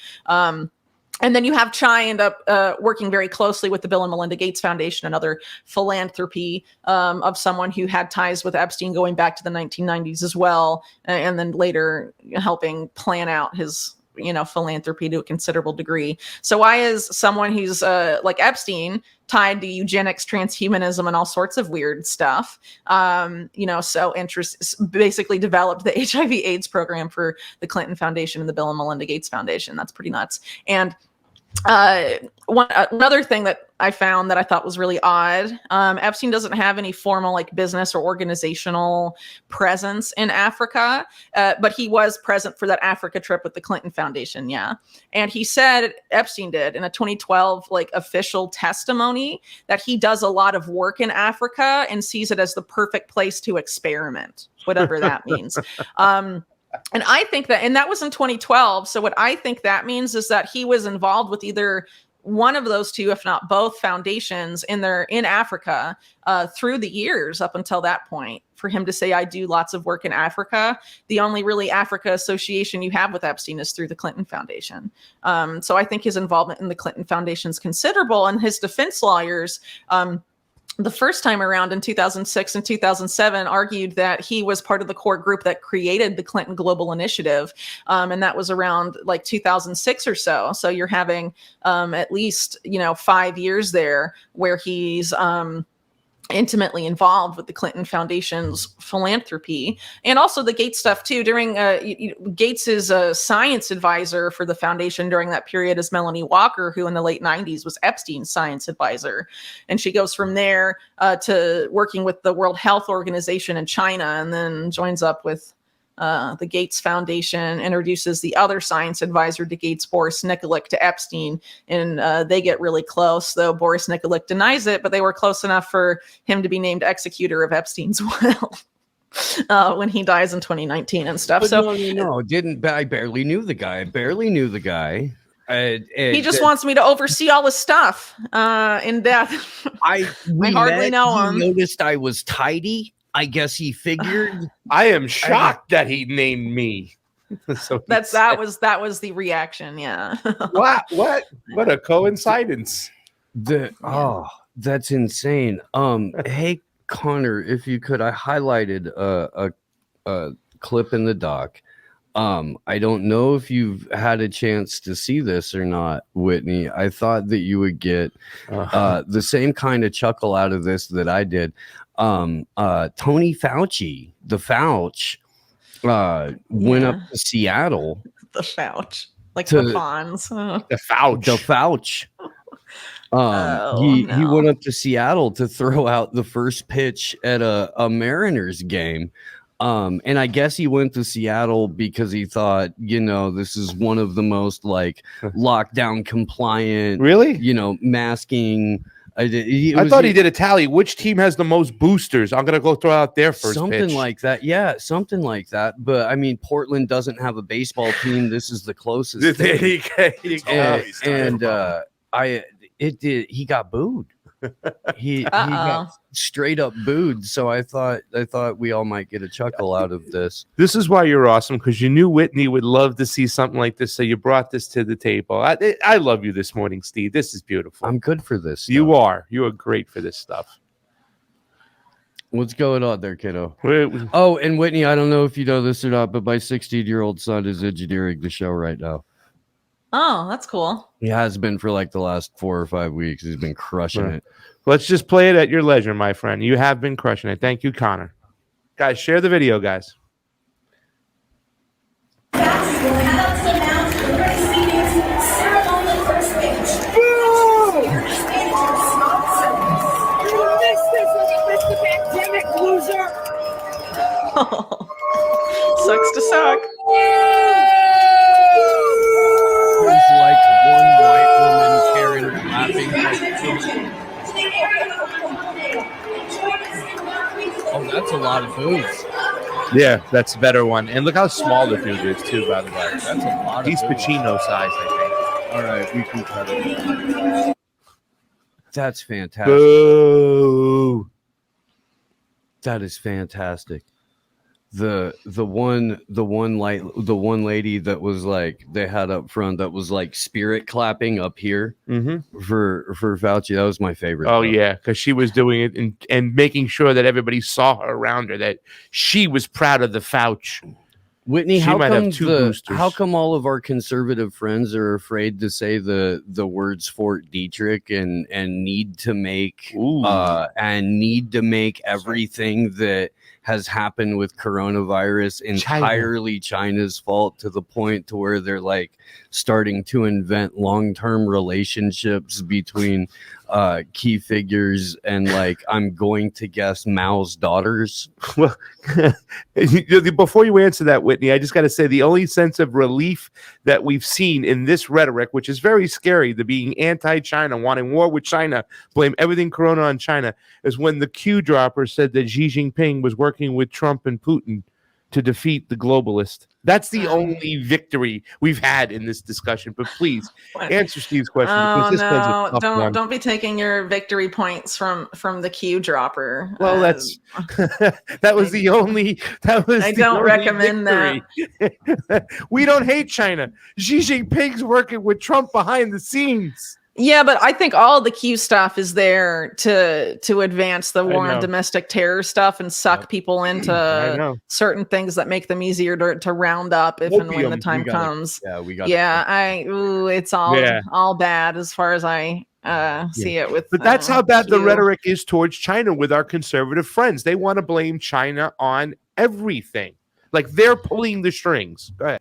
And then you have CHI end up working very closely with the Bill and Melinda Gates Foundation and other philanthropy of someone who had ties with Epstein going back to the 1990s as well, and then later helping plan out his philanthropy to a considerable degree. So why is someone who's like Epstein tied to eugenics, transhumanism, and all sorts of weird stuff, so basically developed the HIV/AIDS program for the Clinton Foundation and the Bill and Melinda Gates Foundation? That's pretty nuts. And another thing that I found that I thought was really odd, Epstein doesn't have any formal like business or organizational presence in Africa, but he was present for that Africa trip with the Clinton Foundation. Yeah. And he said, Epstein did in a 2012 like official testimony, that he does a lot of work in Africa and sees it as the perfect place to experiment, whatever that means. And I think and that was in 2012. So what I think that means is that he was involved with either one of those two, if not both, foundations in Africa through the years up until that point. For him to say, I do lots of work in Africa, the only really Africa association you have with Epstein is through the Clinton Foundation. So I think his involvement in the Clinton Foundation is considerable. And his defense lawyers, the first time around in 2006 and 2007, argued that he was part of the core group that created the Clinton Global Initiative. And that was around like 2006 or so. So you're having at least, 5 years there where he's intimately involved with the Clinton Foundation's philanthropy, and also the Gates stuff too. During Gates's science advisor for the foundation during that period is Melanie Walker, who in the late 90s was Epstein's science advisor. And she goes from there to working with the World Health Organization in China, and then joins up with the Gates Foundation, introduces the other science advisor to Gates, Boris Nikolic, to Epstein, and they get really close, though Boris Nikolic denies it, but they were close enough for him to be named executor of Epstein's will when he dies in 2019 and stuff. But I barely knew the guy. He just wants me to oversee all his stuff in death. I hardly know him. He noticed I was tidy. I guess he figured. I am shocked that he named me. So that was the reaction. Yeah. What a coincidence. That's insane. Hey Connor, if you could, I highlighted a clip in the doc. I don't know if you've had a chance to see this or not, Whitney. I thought that you would get the same kind of chuckle out of this that I did. Tony Fauci, the Fauci, went up to Seattle. The Fauci, like the Fonz. The Fauci. He went up to Seattle to throw out the first pitch at a Mariners game. And I guess he went to Seattle because he thought, this is one of the most like lockdown compliant, really, masking. I thought he did a tally. Which team has the most boosters? I'm going to go throw out their first something pitch. Like that. Yeah, something like that. But I mean, Portland doesn't have a baseball team. This is the closest. He got booed. He got straight up booed. So I thought we all might get a chuckle out of this. This is why you're awesome, because you knew Whitney would love to see something like this. So you brought this to the table. I love you this morning, Steve. This is beautiful. I'm good for this stuff. You are great for this stuff. What's going on there, kiddo? Oh, and Whitney, I don't know if you know this or not, but my 16-year-old son is engineering the show right now. Oh, that's cool. He has been for like the last 4 or 5 weeks. He's been crushing it. Let's just play it at your leisure, my friend. You have been crushing it. Thank you, Connor. Guys, share the video, guys. Sucks to suck. There's like one white woman Karen laughing. Oh, that's a lot of boobs. Yeah, that's a better one. And look how small the dude is, too, by the way. That's a lot of He's boobs. Pacino size, I All right, we can cut it. That's fantastic. think. Boo! That is fantastic. The one lady that was like they had up front that was like spirit clapping up here for Fauci. That was my favorite. Oh yeah, because she was doing it and making sure that everybody saw her around her, that she was proud of the Fauci. Whitney, She might have two boosters. how come all of our conservative friends are afraid to say the words Fort Detrick and need to make everything that has happened with coronavirus entirely China's fault, to the point to where they're like starting to invent long-term relationships between key figures and, like, I'm going to guess, Mao's daughters? Well, before you answer that, Whitney, I just got to say the only sense of relief that we've seen in this rhetoric, which is very scary, the being anti-China, wanting war with China, blame everything Corona on China, is when the Q dropper said that Xi Jinping was working with Trump and Putin to defeat the globalist. That's the only victory we've had in this discussion. But please answer Steve's question. Oh no! Don't be taking your victory points from the Q dropper. Well, that's that was the only. That was. I don't recommend victory. That. We don't hate China. Xi Jinping's working with Trump behind the scenes. Yeah, but I think all the Q stuff is there to advance the war on domestic terror stuff and suck people into certain things that make them easier to round up if and when the time comes. It's all bad as far as I see it. But that's how bad the rhetoric is towards China with our conservative friends. They want to blame China on everything, like they're pulling the strings. Go ahead.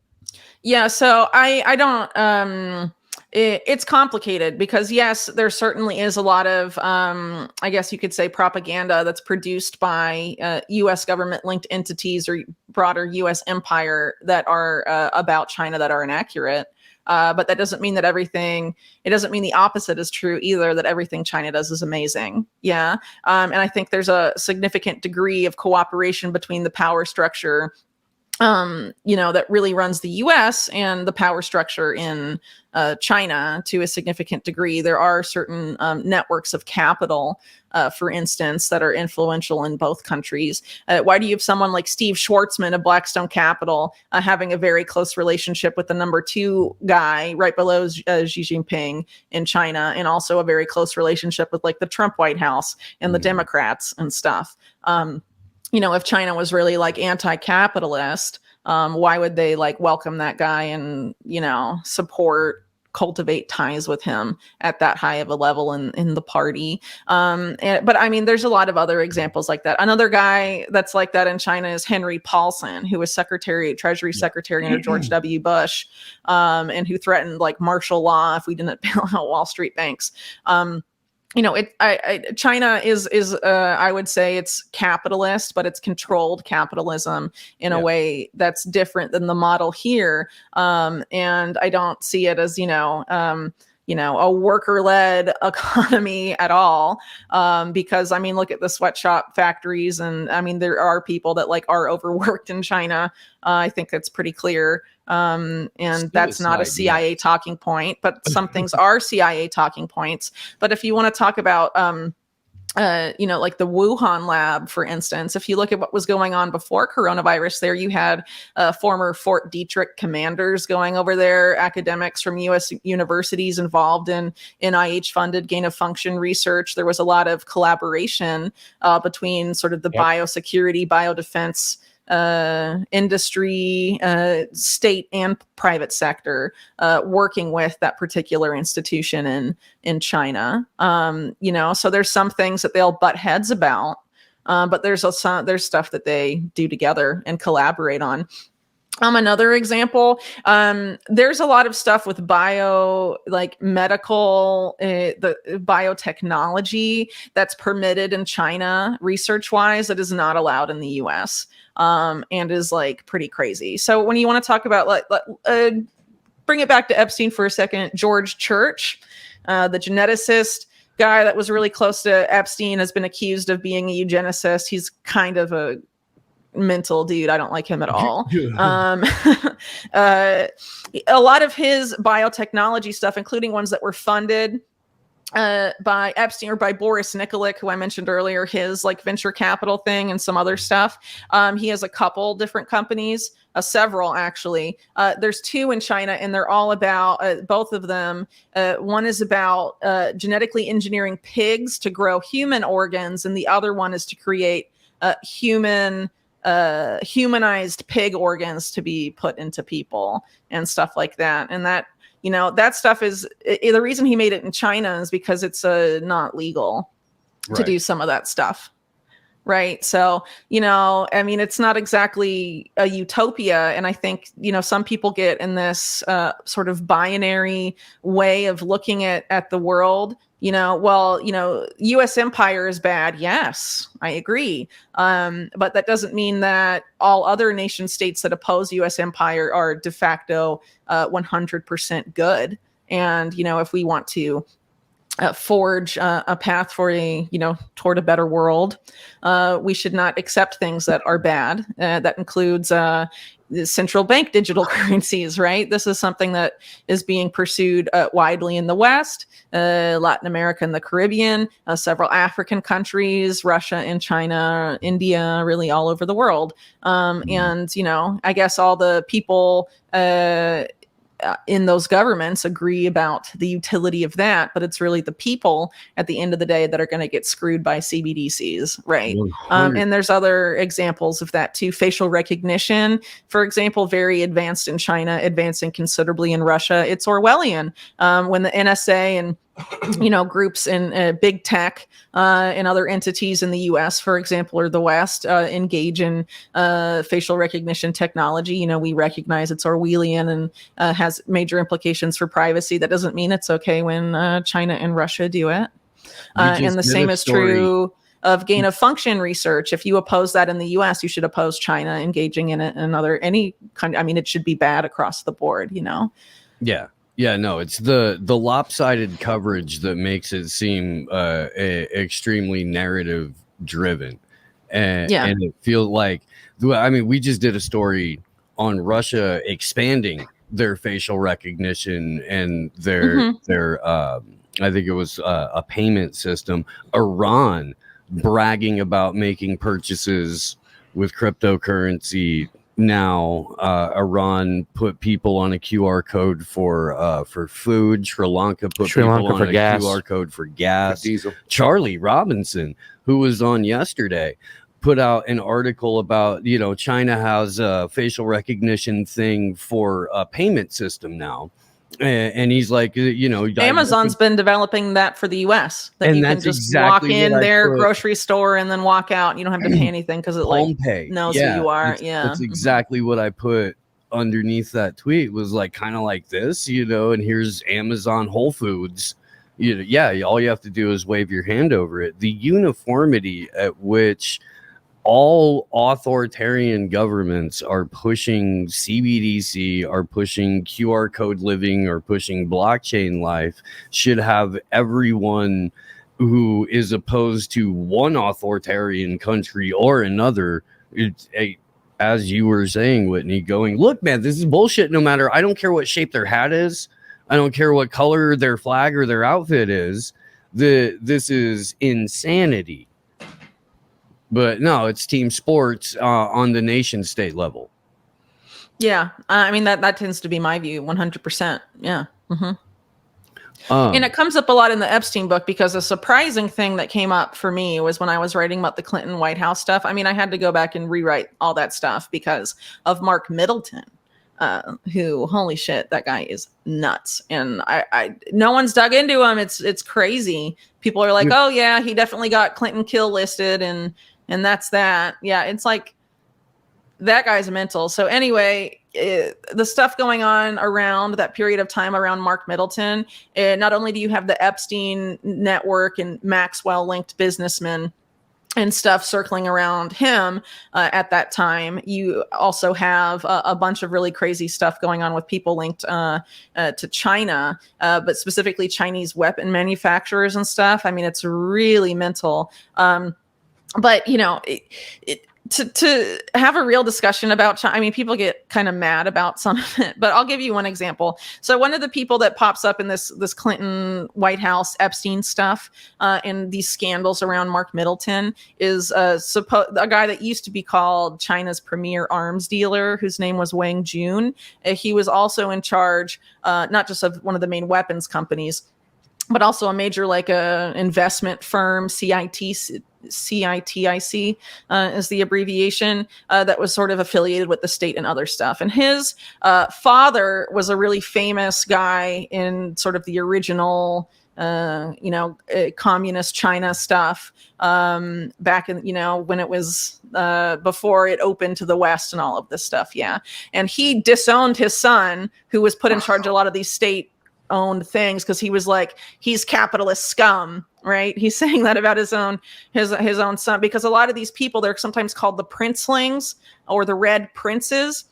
Yeah, so I don't. It's complicated because, yes, there certainly is a lot of, I guess you could say, propaganda that's produced by U.S. government-linked entities or broader U.S. empire that are about China that are inaccurate. But that doesn't mean that it doesn't mean the opposite is true either, that everything China does is amazing. Yeah. And I think there's a significant degree of cooperation between the power structure that really runs the U.S. and the power structure in China to a significant degree. There are certain networks of capital, for instance, that are influential in both countries. Why do you have someone like Steve Schwarzman of Blackstone Capital having a very close relationship with the number 2 guy right below Xi Jinping in China, and also a very close relationship with, like, the Trump White House and the Democrats and stuff? If China was really, like, anti-capitalist, why would they, like, welcome that guy and, cultivate ties with him at that high of a level in the party? But I mean, there's a lot of other examples like that. Another guy that's like that in China is Henry Paulson, who was Treasury Secretary under George W. Bush, and who threatened, like, martial law if we didn't bail out Wall Street banks. China is I would say it's capitalist, but it's controlled capitalism in a way that's different than the model here. And I don't see it as, a worker-led economy at all. Because, I mean, look at the sweatshop factories. And I mean, there are people that, like, are overworked in China. I think that's pretty clear. And that's not a CIA talking point, but some things are CIA talking points. But if you want to talk about, like the Wuhan lab, for instance, if you look at what was going on before coronavirus there, you had former Fort Detrick commanders going over there, academics from U.S. universities involved in NIH-funded gain-of-function research. There was a lot of collaboration between sort of the biosecurity, biodefense industry, state and private sector, working with that particular institution in China. So there's some things that they'll butt heads about, but there's stuff that they do together and collaborate on. Another example, there's a lot of stuff with medical, the biotechnology that's permitted in China research-wise that is not allowed in the U.S. And is, like, pretty crazy. So when you want to talk about, bring it back to Epstein for a second, George Church, the geneticist guy that was really close to Epstein, has been accused of being a eugenicist. He's kind of a mental dude. I don't like him at all. A lot of his biotechnology stuff, including ones that were funded by Epstein or by Boris Nikolic, who I mentioned earlier, his, like, venture capital thing and some other stuff. He has a couple different companies, several actually. There's 2 in China, and they're all about, both of them. One is about genetically engineering pigs to grow human organs, and the other one is to create human humanized pig organs to be put into people and stuff like that. And that, that stuff is the reason he made it in China is because it's not legal to do some of that stuff. Right. So, I mean, it's not exactly a utopia. And I think, some people get in this sort of binary way of looking at the world. U.S. empire is bad. Yes, I agree. But that doesn't mean that all other nation states that oppose U.S. empire are de facto 100% good. And, if we want to forge a path for toward a better world, we should not accept things that are bad. That includes the central bank digital currencies, right? This is something that is being pursued widely in the West, Latin America and the Caribbean, several African countries, Russia and China, India, really all over the world. And, I guess all the people in those governments agree about the utility of that, but it's really the people at the end of the day that are going to get screwed by CBDCs, right? And there's other examples of that too. Facial recognition, for example, very advanced in China, advancing considerably in Russia. It's Orwellian. When the NSA and groups in big tech and other entities in the U.S., for example, or the West, engage in facial recognition technology. We recognize it's Orwellian and has major implications for privacy. That doesn't mean it's okay when China and Russia do it. And the same is true of gain of function research. If you oppose that in the U.S., you should oppose China engaging in it and any country. I mean, it should be bad across the board. Yeah. Yeah, no, it's the lopsided coverage that makes it seem extremely narrative driven. And it feels like, we just did a story on Russia expanding their facial recognition and their I think it was a payment system. Iran bragging about making purchases with cryptocurrency. Now, Iran put people on a QR code for food. Sri Lanka put people on a gas. QR code for gas. Diesel. Charlie Robinson, who was on yesterday, put out an article about, China has a facial recognition thing for a payment system now. And he's like, Amazon's been developing that for the U.S. That you can just walk in their grocery store and then walk out. You don't have to pay anything because it knows who you are. That's exactly what I put underneath that tweet, was like kind of like this, and here's Amazon, Whole Foods. All you have to do is wave your hand over it. The uniformity at which all authoritarian governments are pushing CBDC, are pushing QR code living, or pushing blockchain life should have everyone who is opposed to one authoritarian country or another, as you were saying, Whitney, going, look, man, this is bullshit. No matter, I don't care what shape their hat is. I don't care what color their flag or their outfit is. This is insanity. But no, it's team sports on the nation state level. Yeah. I mean, that tends to be my view, 100%. Yeah. And it comes up a lot in the Epstein book, because a surprising thing that came up for me was when I was writing about the Clinton White House stuff. I mean, I had to go back and rewrite all that stuff because of Mark Middleton, who, holy shit, that guy is nuts. And I no one's dug into him. It's crazy. People are like, oh yeah, he definitely got Clinton kill listed and that's that. Yeah, it's like, that guy's mental. So anyway, the stuff going on around that period of time around Mark Middleton, not only do you have the Epstein network and Maxwell linked businessmen and stuff circling around him at that time, you also have a bunch of really crazy stuff going on with people linked to China, but specifically Chinese weapon manufacturers and stuff. I mean, it's really mental. But to have a real discussion about China, I mean, people get kind of mad about some of it, but I'll give you one example. So one of the people that pops up in this Clinton White House Epstein stuff and these scandals around Mark Middleton is a guy that used to be called China's premier arms dealer, whose name was Wang Jun. He was also in charge, not just of one of the main weapons companies, but also a major like a investment firm, CITIC is the abbreviation, that was sort of affiliated with the state and other stuff. And his father was a really famous guy in sort of the original communist China stuff, back in, when it was before it opened to the West and all of this stuff. Yeah. And he disowned his son, who was put in charge of a lot of these state owned things, because he was like, he's capitalist scum, right? He's saying that about his own son, because a lot of these people, they're sometimes called the princelings or the red princes.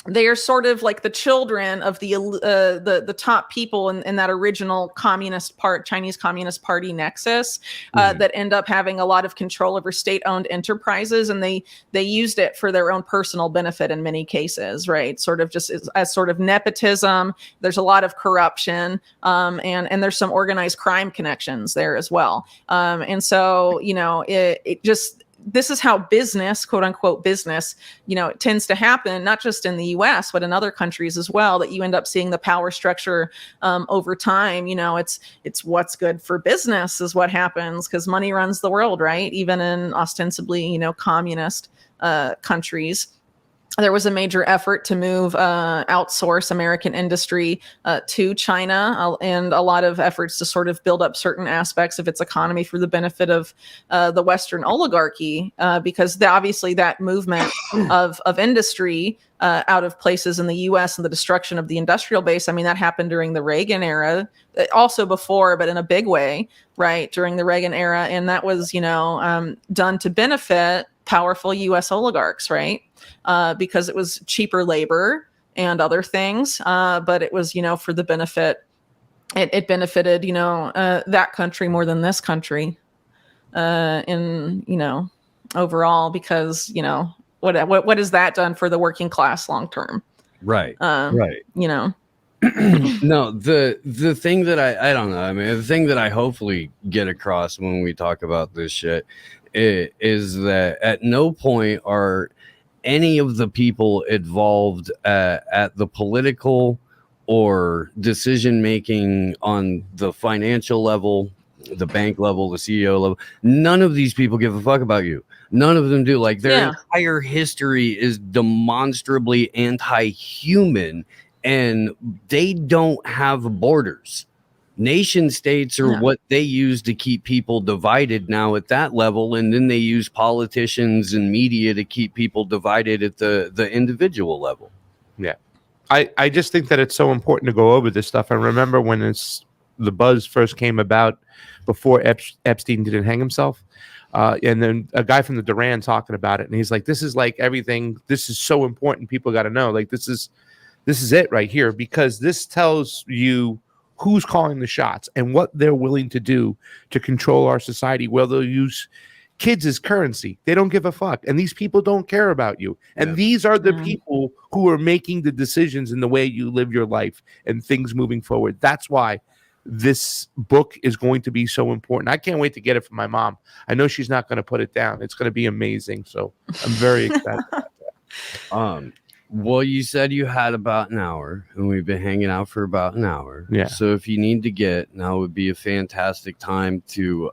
They are sort of like the children of the top people in that original Chinese Communist Party nexus, that end up having a lot of control over state-owned enterprises, and they used it for their own personal benefit in many cases, right? Sort of just as sort of nepotism. There's a lot of corruption, and there's some organized crime connections there as well. And so it just. This is how business, quote unquote business, it tends to happen, not just in the US, but in other countries as well, that you end up seeing the power structure over time. It's what's good for business is what happens, because money runs the world, right? Even in ostensibly, communist countries. There was a major effort to outsource American industry to China, and a lot of efforts to sort of build up certain aspects of its economy for the benefit of the Western oligarchy, because obviously that movement of industry out of places in the U.S. and the destruction of the industrial base, I mean, that happened during the Reagan era, also before, but in a big way, right, during the Reagan era. And that was, done to benefit powerful U.S. oligarchs, right? Because it was cheaper labor and other things, but it was, for the benefit. It benefited, that country more than this country, overall, because what has that done for the working class long term? Right. Right. No, the thing that I don't know. I mean, the thing that I hopefully get across when we talk about this shit is that at no point are any of the people involved at the political or decision making on the financial level, the bank level, the CEO level, none of these people give a fuck about you. None of them do. Like, their entire history is demonstrably anti-human, and they don't have borders. Nation states are what they use to keep people divided now at that level, and then they use politicians and media to keep people divided at the individual level. Yeah. I just think that it's so important to go over this stuff. I remember when the buzz first came about before Epstein didn't hang himself, and then a guy from the Duran talking about it, and he's like, this is like everything, this is so important, people got to know, like, this is it right here, because this tells you who's calling the shots and what they're willing to do to control our society, where they'll use kids as currency. They don't give a fuck. And these people don't care about you. And these are the people who are making the decisions in the way you live your life and things moving forward. That's why this book is going to be so important. I can't wait to get it from my mom. I know she's not going to put it down. It's going to be amazing. So I'm very excited about that. Well, you said you had about an hour, and we've been hanging out for about an hour. Yeah. So if you need to get, now would be a fantastic time to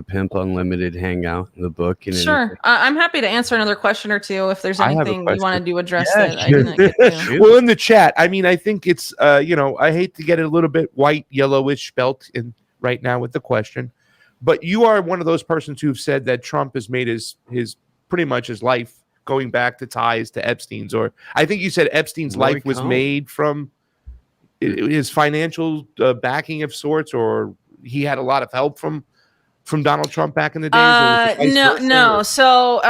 Pimp Unlimited hangout in the book. And sure. I'm happy to answer another question or two if there's anything you want to address that I didn't get to. Well, in the chat, I mean, I think it's, I hate to get it a little bit white, yellowish spelt in right now with the question, but you are one of those persons who've said that Trump has made his pretty much his life going back to ties to Epstein's, or I think you said Epstein's life was made from his financial backing of sorts, or he had a lot of help from Donald Trump back in the days. No. So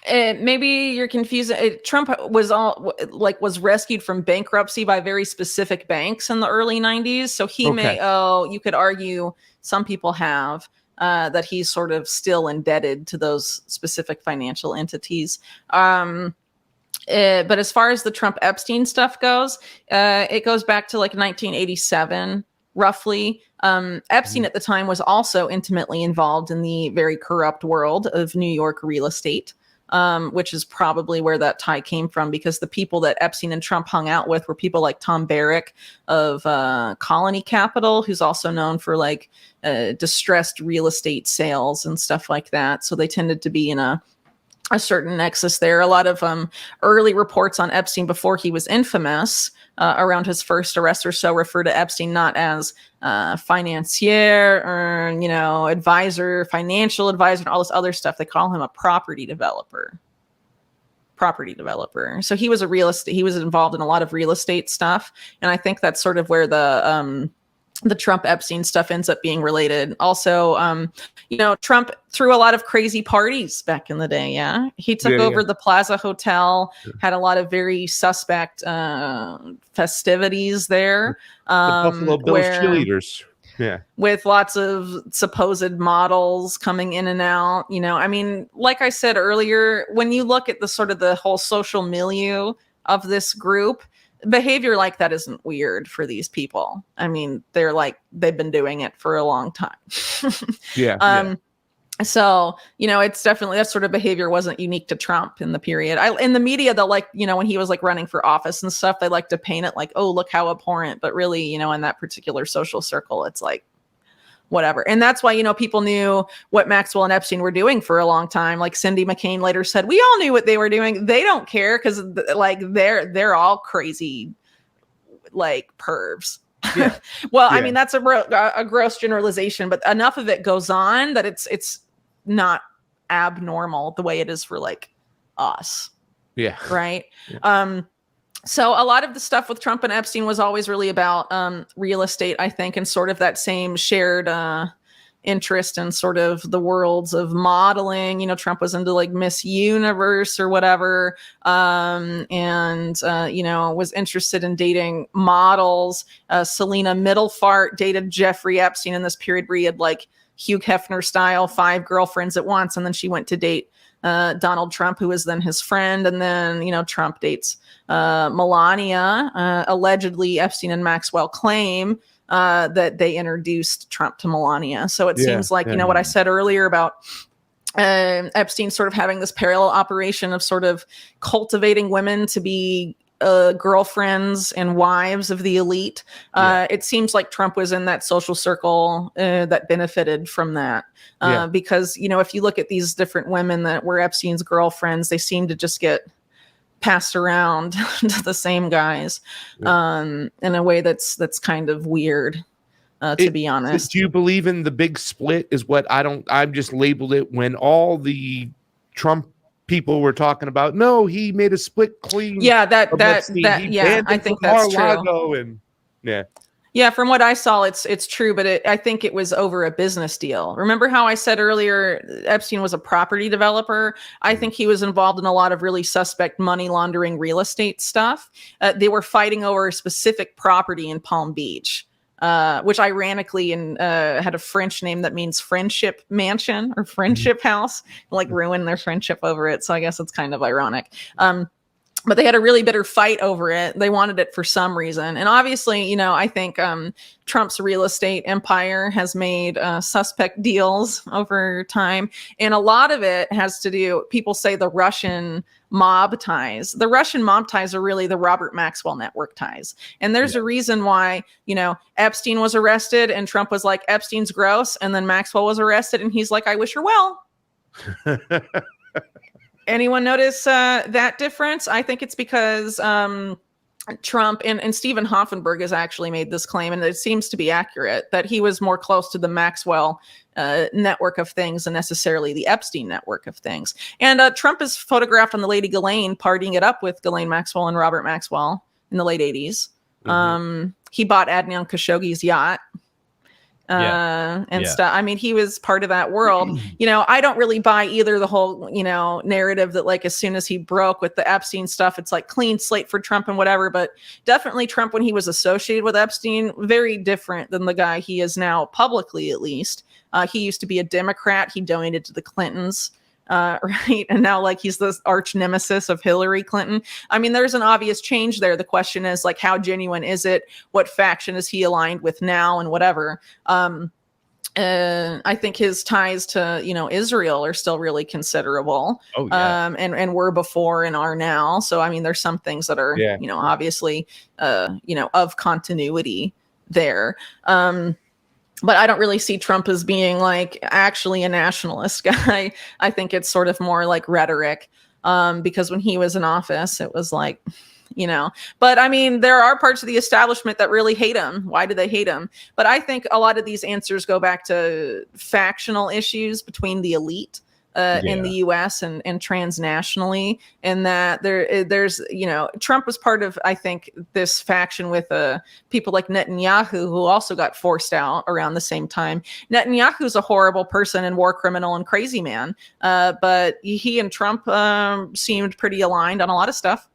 maybe you're confused. Trump was rescued from bankruptcy by very specific banks in the early 90s. So he you could argue some people have. That he's sort of still indebted to those specific financial entities. But as far as the Trump Epstein stuff goes, it goes back to like 1987, roughly. Epstein at the time was also intimately involved in the very corrupt world of New York real estate. which is probably where that tie came from, because the people that Epstein and Trump hung out with were people like Tom Barrack of Colony Capital, who's also known for like distressed real estate sales and stuff like that. So they tended to be in a certain nexus there. A lot of early reports on Epstein before he was infamous, around his first arrest or so, refer to Epstein not as financier or, advisor, financial advisor, and all this other stuff. They call him a property developer. So he was he was involved in a lot of real estate stuff. And I think that's sort of where the Trump Epstein stuff ends up being related. Also, Trump threw a lot of crazy parties back in the day. Yeah. He took over the Plaza Hotel, had a lot of very suspect festivities there. The Buffalo Bills cheerleaders. Yeah. With lots of supposed models coming in and out. Like I said earlier, when you look at the sort of the whole social milieu of this group, behavior like that isn't weird for these people. I mean, they've been doing it for a long time. So, it's definitely that sort of behavior wasn't unique to Trump in the period. In the media, they'll when he was like running for office and stuff, they like to paint it like, oh, look how abhorrent. But really, in that particular social circle, it's like, whatever. And that's why, people knew what Maxwell and Epstein were doing for a long time. Like Cindy McCain later said, we all knew what they were doing. They don't care because they're all crazy, like pervs. Yeah. Well, yeah. I mean, that's a gross generalization, but enough of it goes on that it's not abnormal the way it is for like us. Yeah. Right. Yeah. So a lot of the stuff with Trump and Epstein was always really about real estate, I think, and sort of that same shared interest in sort of the worlds of modeling. Trump was into like Miss Universe or whatever, and was interested in dating models. Selena Middlefart dated Jeffrey Epstein in this period where he had like Hugh Hefner style 5 girlfriends at once, and then she went to date Donald Trump, who was then his friend. And then, Trump dates Melania. Allegedly, Epstein and Maxwell claim that they introduced Trump to Melania. So it seems like, what I said earlier about Epstein sort of having this parallel operation of sort of cultivating women to be girlfriends and wives of the elite. It seems like Trump was in that social circle that benefited from that. Because, if you look at these different women that were Epstein's girlfriends, they seem to just get passed around to the same guys in a way that's kind of weird, to be honest. Do you believe in the big split is what I've just labeled it when all the Trump people were talking about, no, he made a split clean. Yeah, I think that's true. And yeah, from what I saw, it's true, but I think it was over a business deal. Remember how I said earlier, Epstein was a property developer? I think he was involved in a lot of really suspect money laundering real estate stuff. They were fighting over a specific property in Palm Beach, which ironically had a French name that means friendship mansion or friendship house, like ruined their friendship over it. So I guess it's kind of ironic. But they had a really bitter fight over it. They wanted it for some reason. And obviously, I think Trump's real estate empire has made suspect deals over time. And a lot of it has to do, people say the Russian mob ties. The Russian mob ties are really the Robert Maxwell network ties. And there's a reason why, Epstein was arrested and Trump was like, Epstein's gross. And then Maxwell was arrested and he's like, I wish her well. Anyone notice that difference? I think it's because Trump and Stephen Hoffenberg has actually made this claim, and it seems to be accurate, that he was more close to the Maxwell network of things than necessarily the Epstein network of things. And Trump is photographed on the Lady Ghislaine partying it up with Ghislaine Maxwell and Robert Maxwell in the late 80s. He bought Adnan Khashoggi's yacht. Stuff. I mean, he was part of that world. I don't really buy either the whole, narrative that like as soon as he broke with the Epstein stuff, it's like clean slate for Trump and whatever. But definitely Trump, when he was associated with Epstein, very different than the guy he is now publicly, at least. He used to be a Democrat. He donated to the Clintons. Right. And now like he's the arch nemesis of Hillary Clinton. I mean, there's an obvious change there. The question is like, how genuine is it? What faction is he aligned with now and whatever? I think his ties to, Israel are still really considerable. Oh yeah. And were before and are now. So, I mean, there's some things that are, Yeah. Obviously, of continuity there. But I don't really see Trump as being like actually a nationalist guy. I think it's sort of more like rhetoric. Because when he was in office, it was like, but I mean, there are parts of the establishment that really hate him. Why do they hate him? But I think a lot of these answers go back to factional issues between the elite in the US and transnationally, and that there's, Trump was part of, I think, this faction with people like Netanyahu, who also got forced out around the same time. Netanyahu's a horrible person and war criminal and crazy man, but he and Trump seemed pretty aligned on a lot of stuff.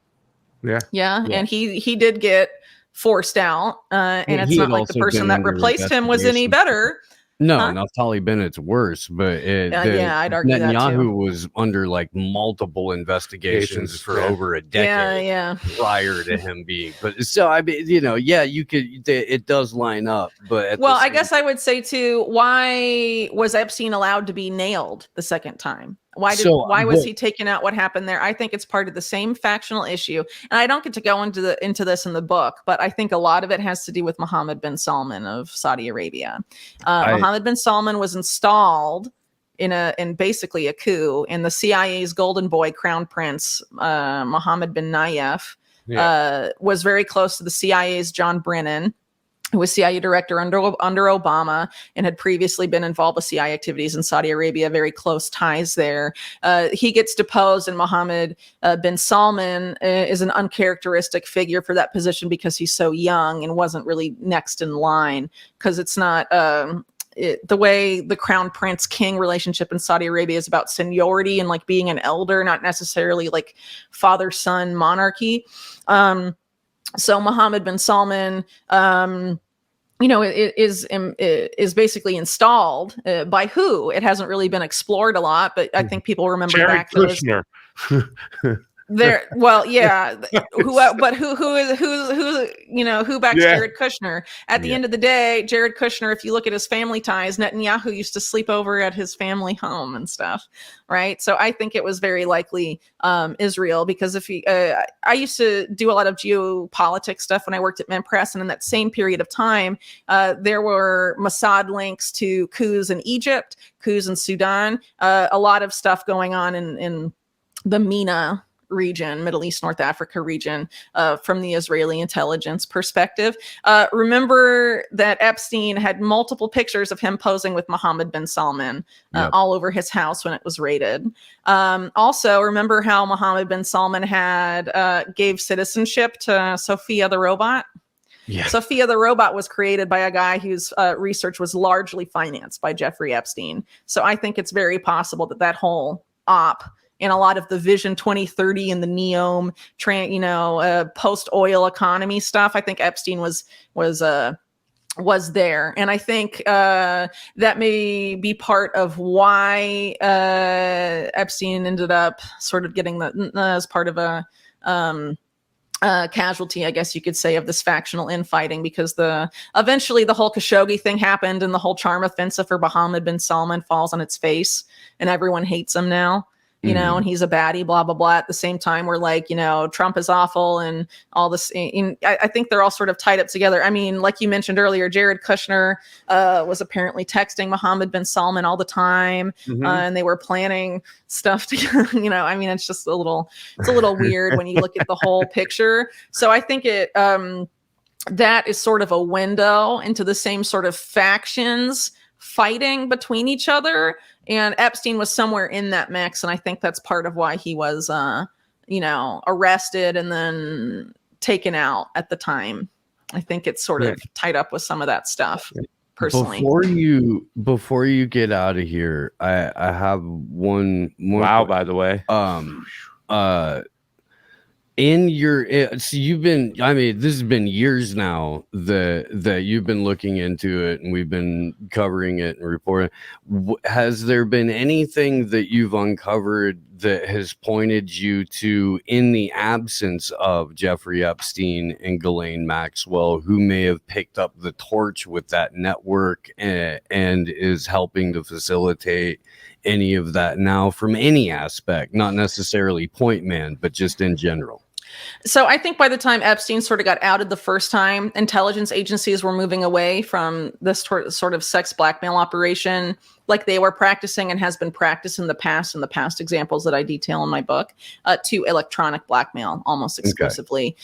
Yeah. And he did get forced out, and it's not like the person that replaced him was any better. No, Naftali Bennett's worse, but I'd argue Netanyahu that too. was under like multiple investigations for over a decade prior to him being. But so I mean, it does line up. But I guess I would say too, why was Epstein allowed to be nailed the second time? Why was he taken out? What happened there? I think it's part of the same factional issue. And I don't get to go into this in the book, but I think a lot of it has to do with Mohammed bin Salman of Saudi Arabia. Mohammed bin Salman was installed in basically a coup, and the CIA's golden boy, Crown Prince Mohammed bin Nayef, was very close to the CIA's John Brennan, who was CIA director under Obama and had previously been involved with CIA activities in Saudi Arabia, very close ties there. He gets deposed, and Mohammed bin Salman is an uncharacteristic figure for that position because he's so young and wasn't really next in line, because it's not the way the crown prince king relationship in Saudi Arabia is about seniority and like being an elder, not necessarily like father-son monarchy. So Mohammed bin Salman, is basically installed by who? It hasn't really been explored a lot, but I think people remember Jared back Kushner. There, well, yeah, who backs Jared Kushner? At the end of the day, Jared Kushner, if you look at his family ties, Netanyahu used to sleep over at his family home and stuff, right? So I think it was very likely Israel, because I used to do a lot of geopolitics stuff when I worked at Mempress, and in that same period of time, there were Mossad links to coups in Egypt, coups in Sudan, a lot of stuff going on in the MENA region, Middle East, North Africa region, from the Israeli intelligence perspective. Remember that Epstein had multiple pictures of him posing with Mohammed bin Salman all over his house when it was raided. Also, remember how Mohammed bin Salman gave citizenship to Sophia the robot? Yeah. Sophia the robot was created by a guy whose research was largely financed by Jeffrey Epstein. So I think it's very possible that whole op and a lot of the Vision 2030 and the NEOM, post-oil economy stuff, I think Epstein was there. And I think that may be part of why Epstein ended up sort of getting as part of a casualty, I guess you could say, of this factional infighting, because eventually the whole Khashoggi thing happened, and the whole charm offensive for Mohammed bin Salman falls on its face, and everyone hates him now. And he's a baddie, blah, blah, blah. At the same time, we're like, Trump is awful and all this. I think they're all sort of tied up together. I mean, like you mentioned earlier, Jared Kushner was apparently texting Mohammed bin Salman all the time, and they were planning stuff together. I mean, it's just a little weird when you look at the whole picture. So I think that is sort of a window into the same sort of factions fighting between each other. And Epstein was somewhere in that mix. And I think that's part of why he was, arrested and then taken out at the time. I think it's sort of tied up with some of that stuff, personally. Before you get out of here, I have one more. Wow, by the way. So you've been, I mean, this has been years now that you've been looking into it, and we've been covering it and reporting. Has there been anything that you've uncovered that has pointed you to, in the absence of Jeffrey Epstein and Ghislaine Maxwell, who may have picked up the torch with that network and is helping to facilitate any of that now from any aspect, not necessarily point man, but just in general? So I think by the time Epstein sort of got outed the first time, intelligence agencies were moving away from this sort of sex blackmail operation like they were practicing and has been practiced in the past examples that I detail in my book, to electronic blackmail, almost exclusively,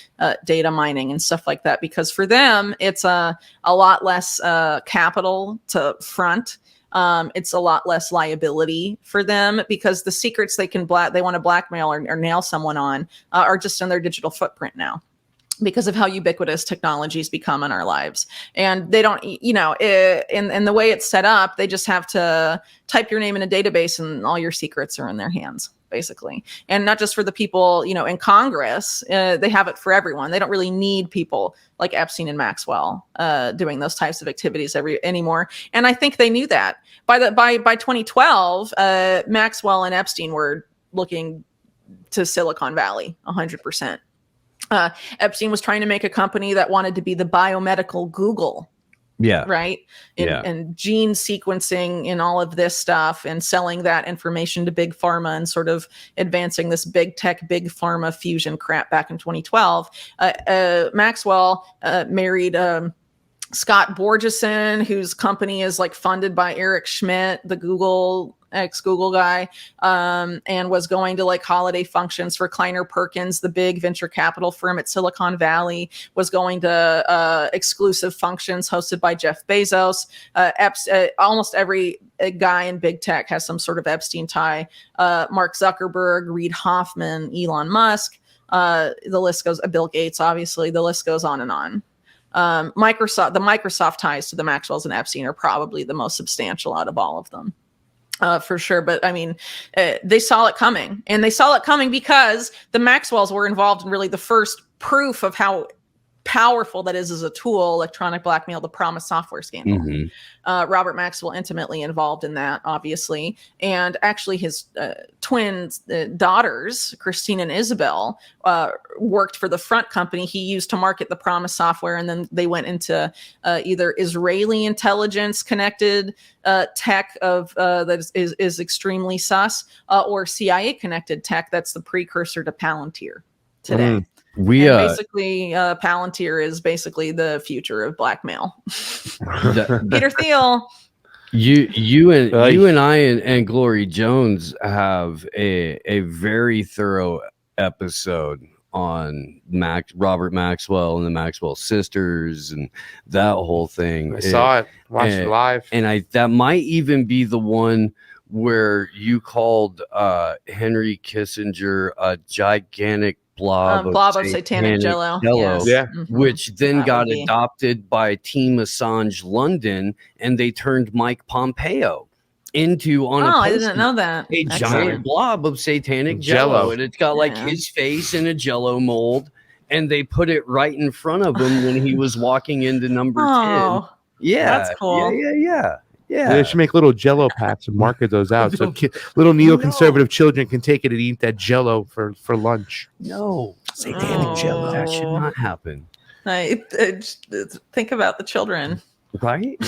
data mining and stuff like that. Because for them, it's a lot less capital to front. It's a lot less liability for them because the secrets they want to blackmail or nail someone on are just in their digital footprint now, because of how ubiquitous technology's become in our lives. And they don't, in the way it's set up, they just have to type your name in a database and all your secrets are in their hands, basically. And not just for the people, in Congress, they have it for everyone. They don't really need people like Epstein and Maxwell doing those types of activities anymore. And I think they knew that. By 2012, Maxwell and Epstein were looking to Silicon Valley 100%. Epstein was trying to make a company that wanted to be the biomedical Google. Yeah. Right. And gene sequencing and all of this stuff and selling that information to big pharma and sort of advancing this big tech, big pharma fusion crap back in 2012. Maxwell married Scott Borgeson, whose company is like funded by Eric Schmidt, the ex-Google guy, and was going to like holiday functions for Kleiner Perkins, the big venture capital firm at Silicon Valley, was going to exclusive functions hosted by Jeff Bezos. Almost every guy in big tech has some sort of Epstein tie. Mark Zuckerberg, Reid Hoffman, Elon Musk, the list goes, Bill Gates, obviously, the list goes on and on. The Microsoft ties to the Maxwells and Epstein are probably the most substantial out of all of them. For sure. But I mean, they saw it coming, and they saw it coming because the Maxwells were involved in really the first proof of how powerful that is as a tool, electronic blackmail, the Promise software scandal. Mm-hmm. Robert Maxwell intimately involved in that, obviously. And actually his twin daughters, Christine and Isabel, worked for the front company he used to market the Promise software. And then they went into either Israeli intelligence connected tech that is extremely sus, or CIA connected tech that's the precursor to Palantir today. Mm. Basically, Palantir is basically the future of blackmail. Peter Thiel. You and I and Glory Jones have a very thorough episode on Robert Maxwell and the Maxwell sisters and that whole thing. I saw it, watched it live, and that might even be the one where you called Henry Kissinger a gigantic blob of satanic jello. Yes. Yeah. Mm-hmm. Which then that got adopted by Team Assange London, and they turned Mike Pompeo into I didn't know that. A giant blob of satanic jello, and it's got like his face in a jello mold, and they put it right in front of him when he was walking into number 10. Yeah, that's cool. Yeah, they should make little jello packs and market those out so little neoconservative children can take it and eat that jello for lunch. No, satanic jello. That should not happen. Think about the children. Right?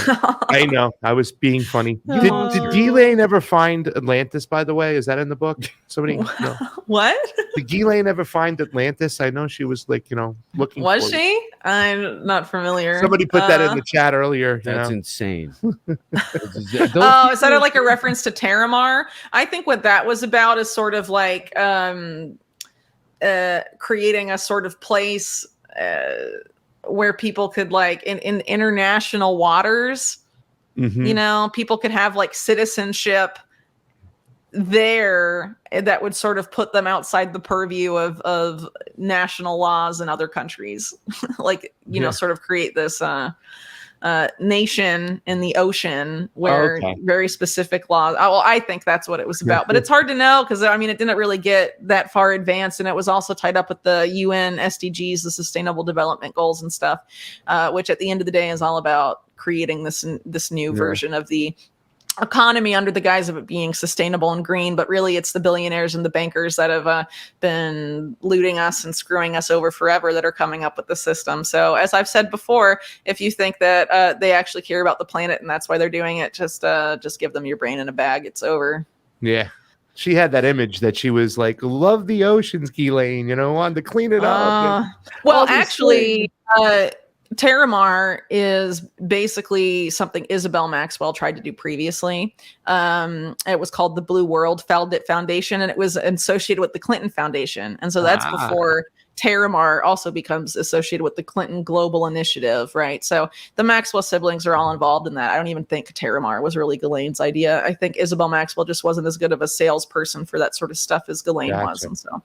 I know. I was being funny. Did Ghislaine ever find Atlantis, by the way? Is that in the book? Somebody no. What? Did Ghislaine ever find Atlantis? I know she was like, looking Was for she? It. I'm not familiar. Somebody put that in the chat earlier. That's insane. Is that like a reference to Terramar? I think what that was about is sort of like creating a sort of place where people could like in international waters, people could have like citizenship there that would sort of put them outside the purview of national laws in other countries. Sort of create this nation in the ocean where very specific laws. I think that's what it was about, but it's hard to know because it didn't really get that far advanced, and it was also tied up with the UN SDGs, the Sustainable Development Goals and stuff, which at the end of the day is all about creating this new version of the economy under the guise of it being sustainable and green, but really it's the billionaires and the bankers that have been looting us and screwing us over forever that are coming up with the system. So as I've said before, if you think that they actually care about the planet and that's why they're doing it, just give them your brain in a bag. It's over. Yeah. She had that image that she was like, love the oceans, Ghislaine, wanted to clean it up. Well, actually, Terramar is basically something Isabel Maxwell tried to do previously. It was called the Blue World Foundation, and it was associated with the Clinton Foundation. And so that's before Terramar also becomes associated with the Clinton Global Initiative, right? So the Maxwell siblings are all involved in that. I don't even think Terramar was really Ghislaine's idea. I think Isabel Maxwell just wasn't as good of a salesperson for that sort of stuff as Ghislaine was. And so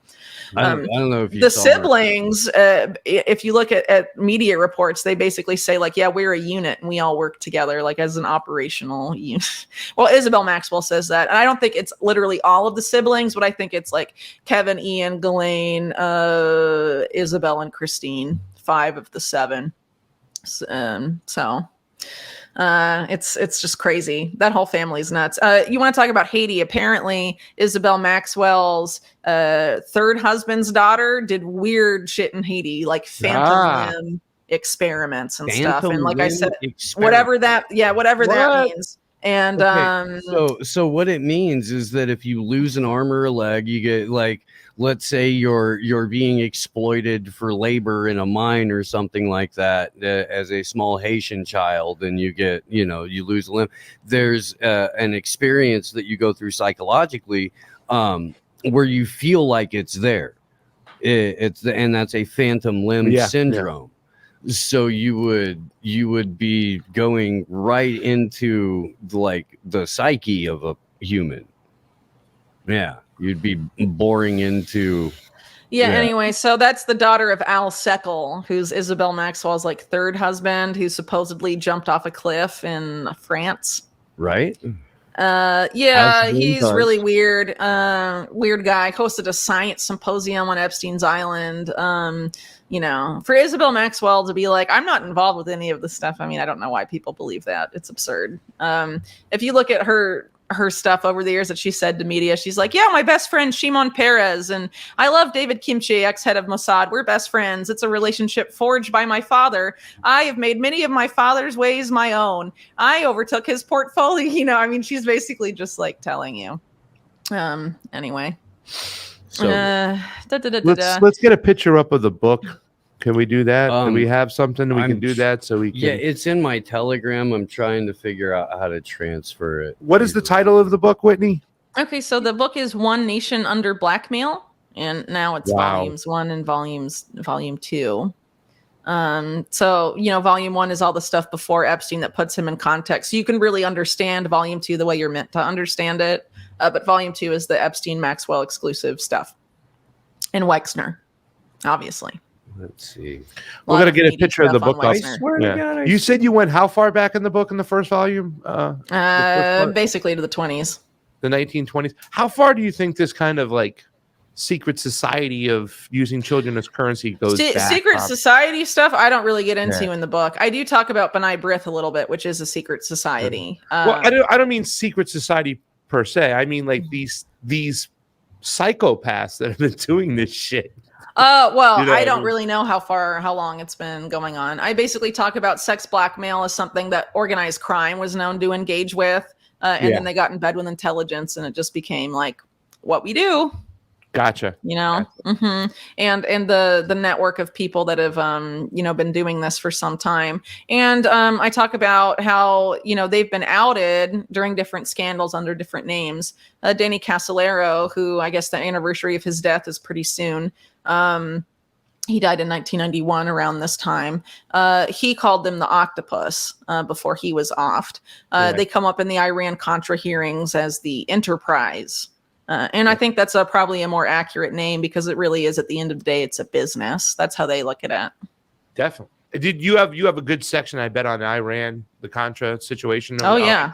I don't know if you the saw siblings, if you look at media reports, they basically say like, yeah, we're a unit and we all work together like as an operational unit. Well, Isabel Maxwell says that. And I don't think it's literally all of the siblings, but I think it's like Kevin, Ian, Ghislaine, Isabel, and Christine, 5 of the 7. It's just crazy. That whole family's nuts. You want to talk about Haiti? Apparently, Isabel Maxwell's third husband's daughter did weird shit in Haiti, like phantom limb experiments and stuff. And like I said, whatever that means. And so what it means is that if you lose an arm or a leg, you get like, let's say you're being exploited for labor in a mine or something like that as a small Haitian child, and you get, you lose a limb. There's an experience that you go through psychologically where you feel like it's there. And that's a phantom limb syndrome. So you would be going right into like the psyche of a human. Yeah, you'd be boring into. Anyway, so that's the daughter of Al Seckel, who's Isabel Maxwell's like third husband, who supposedly jumped off a cliff in France. Right. He's really weird. Weird guy. Hosted a science symposium on Epstein's Island. For Isabel Maxwell to be like, I'm not involved with any of this stuff. I mean, I don't know why people believe that. It's absurd. If you look at her stuff over the years that she said to media, she's like, yeah, my best friend Shimon Peres, and I love David Kimchi, ex-head of Mossad. We're best friends. It's a relationship forged by my father. I have made many of my father's ways my own. I overtook his portfolio. I mean, she's basically just like telling you. Anyway. So let's get a picture up of the book. Can we do that? Do we have something we can do that so we can? Yeah, it's in my Telegram. I'm trying to figure out how to transfer it. What is the title of the book, Whitney? Okay, so the book is One Nation Under Blackmail, and now it's volumes 1 and volume 2. So volume 1 is all the stuff before Epstein that puts him in context. So you can really understand volume 2 the way you're meant to understand it. But volume 2 is the Epstein Maxwell exclusive stuff. And Wexner, obviously. Let's see. We're going to get a picture of the book. I swear to God. You said you went how far back in the book in the first volume? Basically to the 20s. The 1920s. How far do you think this kind of like secret society of using children as currency goes back? Secret society stuff I don't really get into in the book. I do talk about B'nai B'rith a little bit, which is a secret society. Well, I don't mean secret society per se. I mean like these psychopaths that have been doing this shit. I don't really know how long it's been going on. I basically talk about sex blackmail as something that organized crime was known to engage with. Then they got in bed with intelligence and it just became like what we do. Gotcha. Mm-hmm. And the network of people that have, been doing this for some time. And I talk about how, they've been outed during different scandals under different names. Danny Casolaro, who I guess the anniversary of his death is pretty soon. He died in 1991 around this time. He called them the octopus before he was offed. They come up in the Iran-Contra hearings as the Enterprise. And I think that's probably a more accurate name because it really is, at the end of the day, it's a business. That's how they look at it. Definitely. Did you have a good section, I bet, on Iran, the Contra situation? Yeah.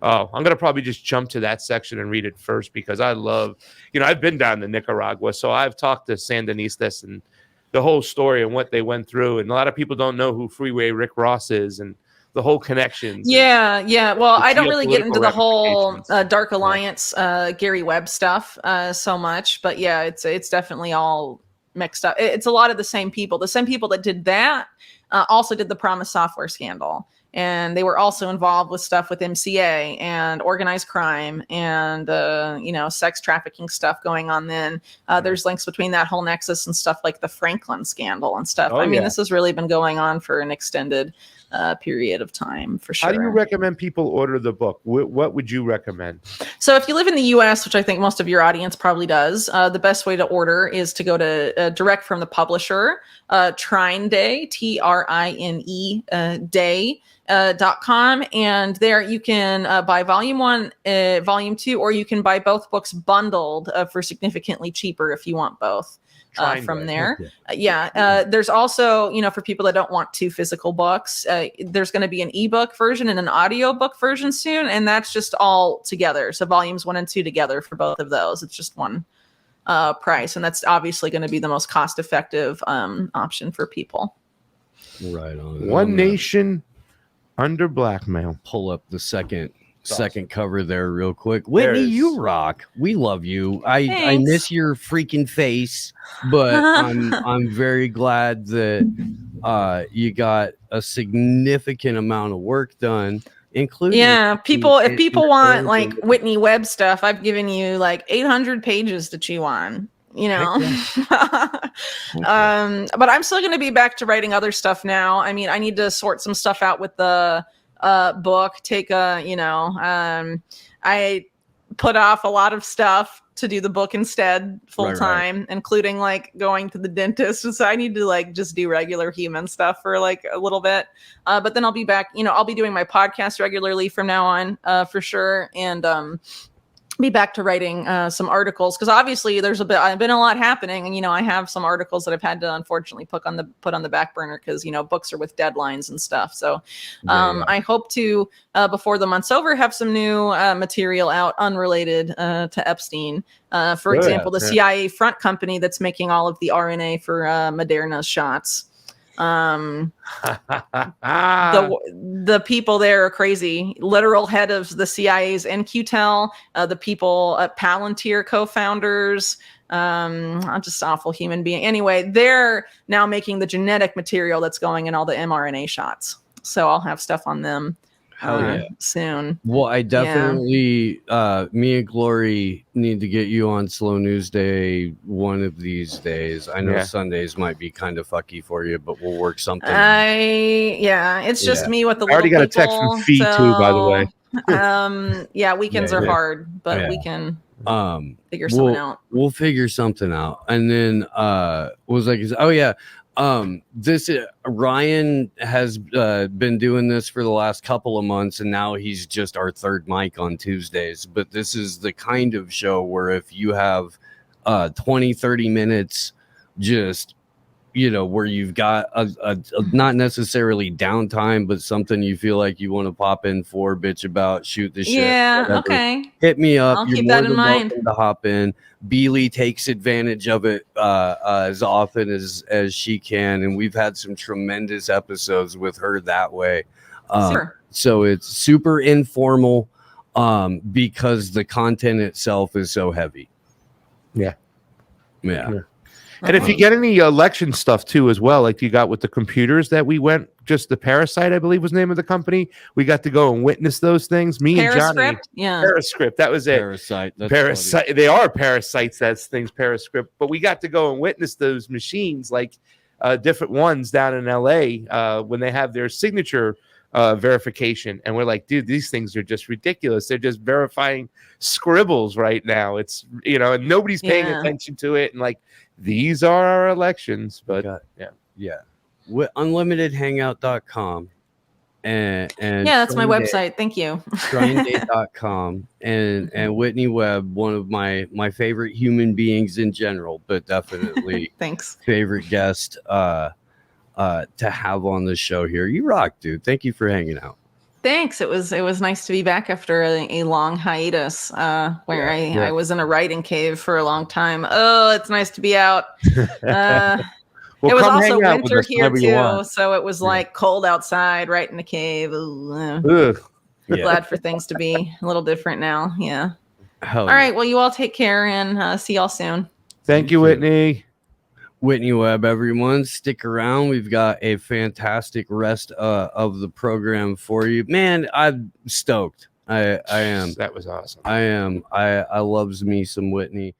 I'm going to probably just jump to that section and read it first because I love, I've been down to Nicaragua, so I've talked to Sandinistas and the whole story and what they went through. And a lot of people don't know who Freeway Rick Ross is. And the whole connections. Yeah. Well, the I don't really get into geopolitical the whole ramifications. Dark Alliance, Gary Webb stuff so much, but yeah, it's definitely all mixed up. It's a lot of the same people. The same people that did that also did the Promise Software scandal. And they were also involved with stuff with MCA and organized crime and, sex trafficking stuff going on then. There's links between that whole nexus and stuff like the Franklin scandal and stuff. Oh, I mean, yeah. this has really been going on for an extended period of time, for sure. How do you recommend people order the book? What would you recommend? So if you live in the U.S., which I think most of your audience probably does, the best way to order is to go to direct from the publisher, Trine Day, TRINE day.com, and there you can buy volume 1, volume 2, or you can buy both books bundled for significantly cheaper if you want both. From there. There's also, for people that don't want 2 physical books, there's going to be an ebook version and an audiobook version soon. And that's just all together. So volumes 1 and 2 together for both of those. It's just one price. And that's obviously going to be the most cost effective option for people. Right on. One Nation Under Blackmail. Pull up the second cover there real quick. Whitney, you rock. We love you. I miss your freaking face, but I'm very glad that you got a significant amount of work done, including if people want like Whitney Webb stuff, I've given you like 800 pages to chew on. But I'm still going to be back to writing other stuff now. I mean, I need to sort some stuff out with the book, I put off a lot of stuff to do the book instead full time, including like going to the dentist. So I need to like just do regular human stuff for like a little bit. But then I'll be back, I'll be doing my podcast regularly from now on, for sure. And, be back to writing some articles, because obviously there's been a lot happening, and I have some articles that I've had to unfortunately put on the back burner because books are with deadlines and stuff. So I hope to before the month's over have some new material out unrelated to Epstein. For example, the CIA front company that's making all of the RNA for Moderna's shots. The people there are crazy. Literal head of the CIA's NQTEL, the people at Palantir co-founders, just awful human being. Anyway, they're now making the genetic material that's going in all the mRNA shots. So I'll have stuff on them soon. Well, I definitely, me and Glory need to get you on Slow News Day one of these days. I know Sundays might be kind of fucky for you, but we'll work something. It's just me with the little I already got a text from Fee too, by the way. Weekends are hard, but we can figure something out. We'll figure something out. And then Ryan has been doing this for the last couple of months, and now he's just our third mic on Tuesdays. But this is the kind of show where if you have 20-30 minutes, just where you've got a not necessarily downtime, but something you feel like you want to pop in for, bitch about, shoot the shit. Okay. Hit me up. I'll keep that in mind. To hop in. Beely takes advantage of it as often as she can, and we've had some tremendous episodes with her that way. Sure. So it's super informal because the content itself is so heavy. Yeah. And if you get any election stuff too, as well, like you got with the computers that we went, just the Parasite, I believe was the name of the company. We got to go and witness those things. Me and Johnny. Parascript. That was it. Parasite. Parasite. They are parasites. That's things. Parascript. But we got to go and witness those machines, like different ones down in LA when they have their signature verification, and we're like, dude, these things are just ridiculous. They're just verifying scribbles right now. It's and nobody's paying attention to it, and like, these are our elections. But unlimitedhangout.com and that's my website. Thank you. TrineDay.com and Whitney Webb, one of my favorite human beings in general, but definitely thanks, favorite guest to have on the show here. You rock, dude. Thank you for hanging out. Thanks. It was nice to be back after a long hiatus where I was in a writing cave for a long time. Oh, it's nice to be out. Well, it was come also hang out with winter us here whenever you too, want. so it was Yeah. like cold outside, right in the cave. Ooh, Ugh. Yeah. glad for things to be a little different now. Yeah. Hell All right. Well, you all take care and see y'all soon. Thank you, too. Whitney. Whitney Webb, everyone, stick around. We've got a fantastic rest of the program for you. Man, I'm stoked. I am. That was awesome. I am. I loves me some Whitney.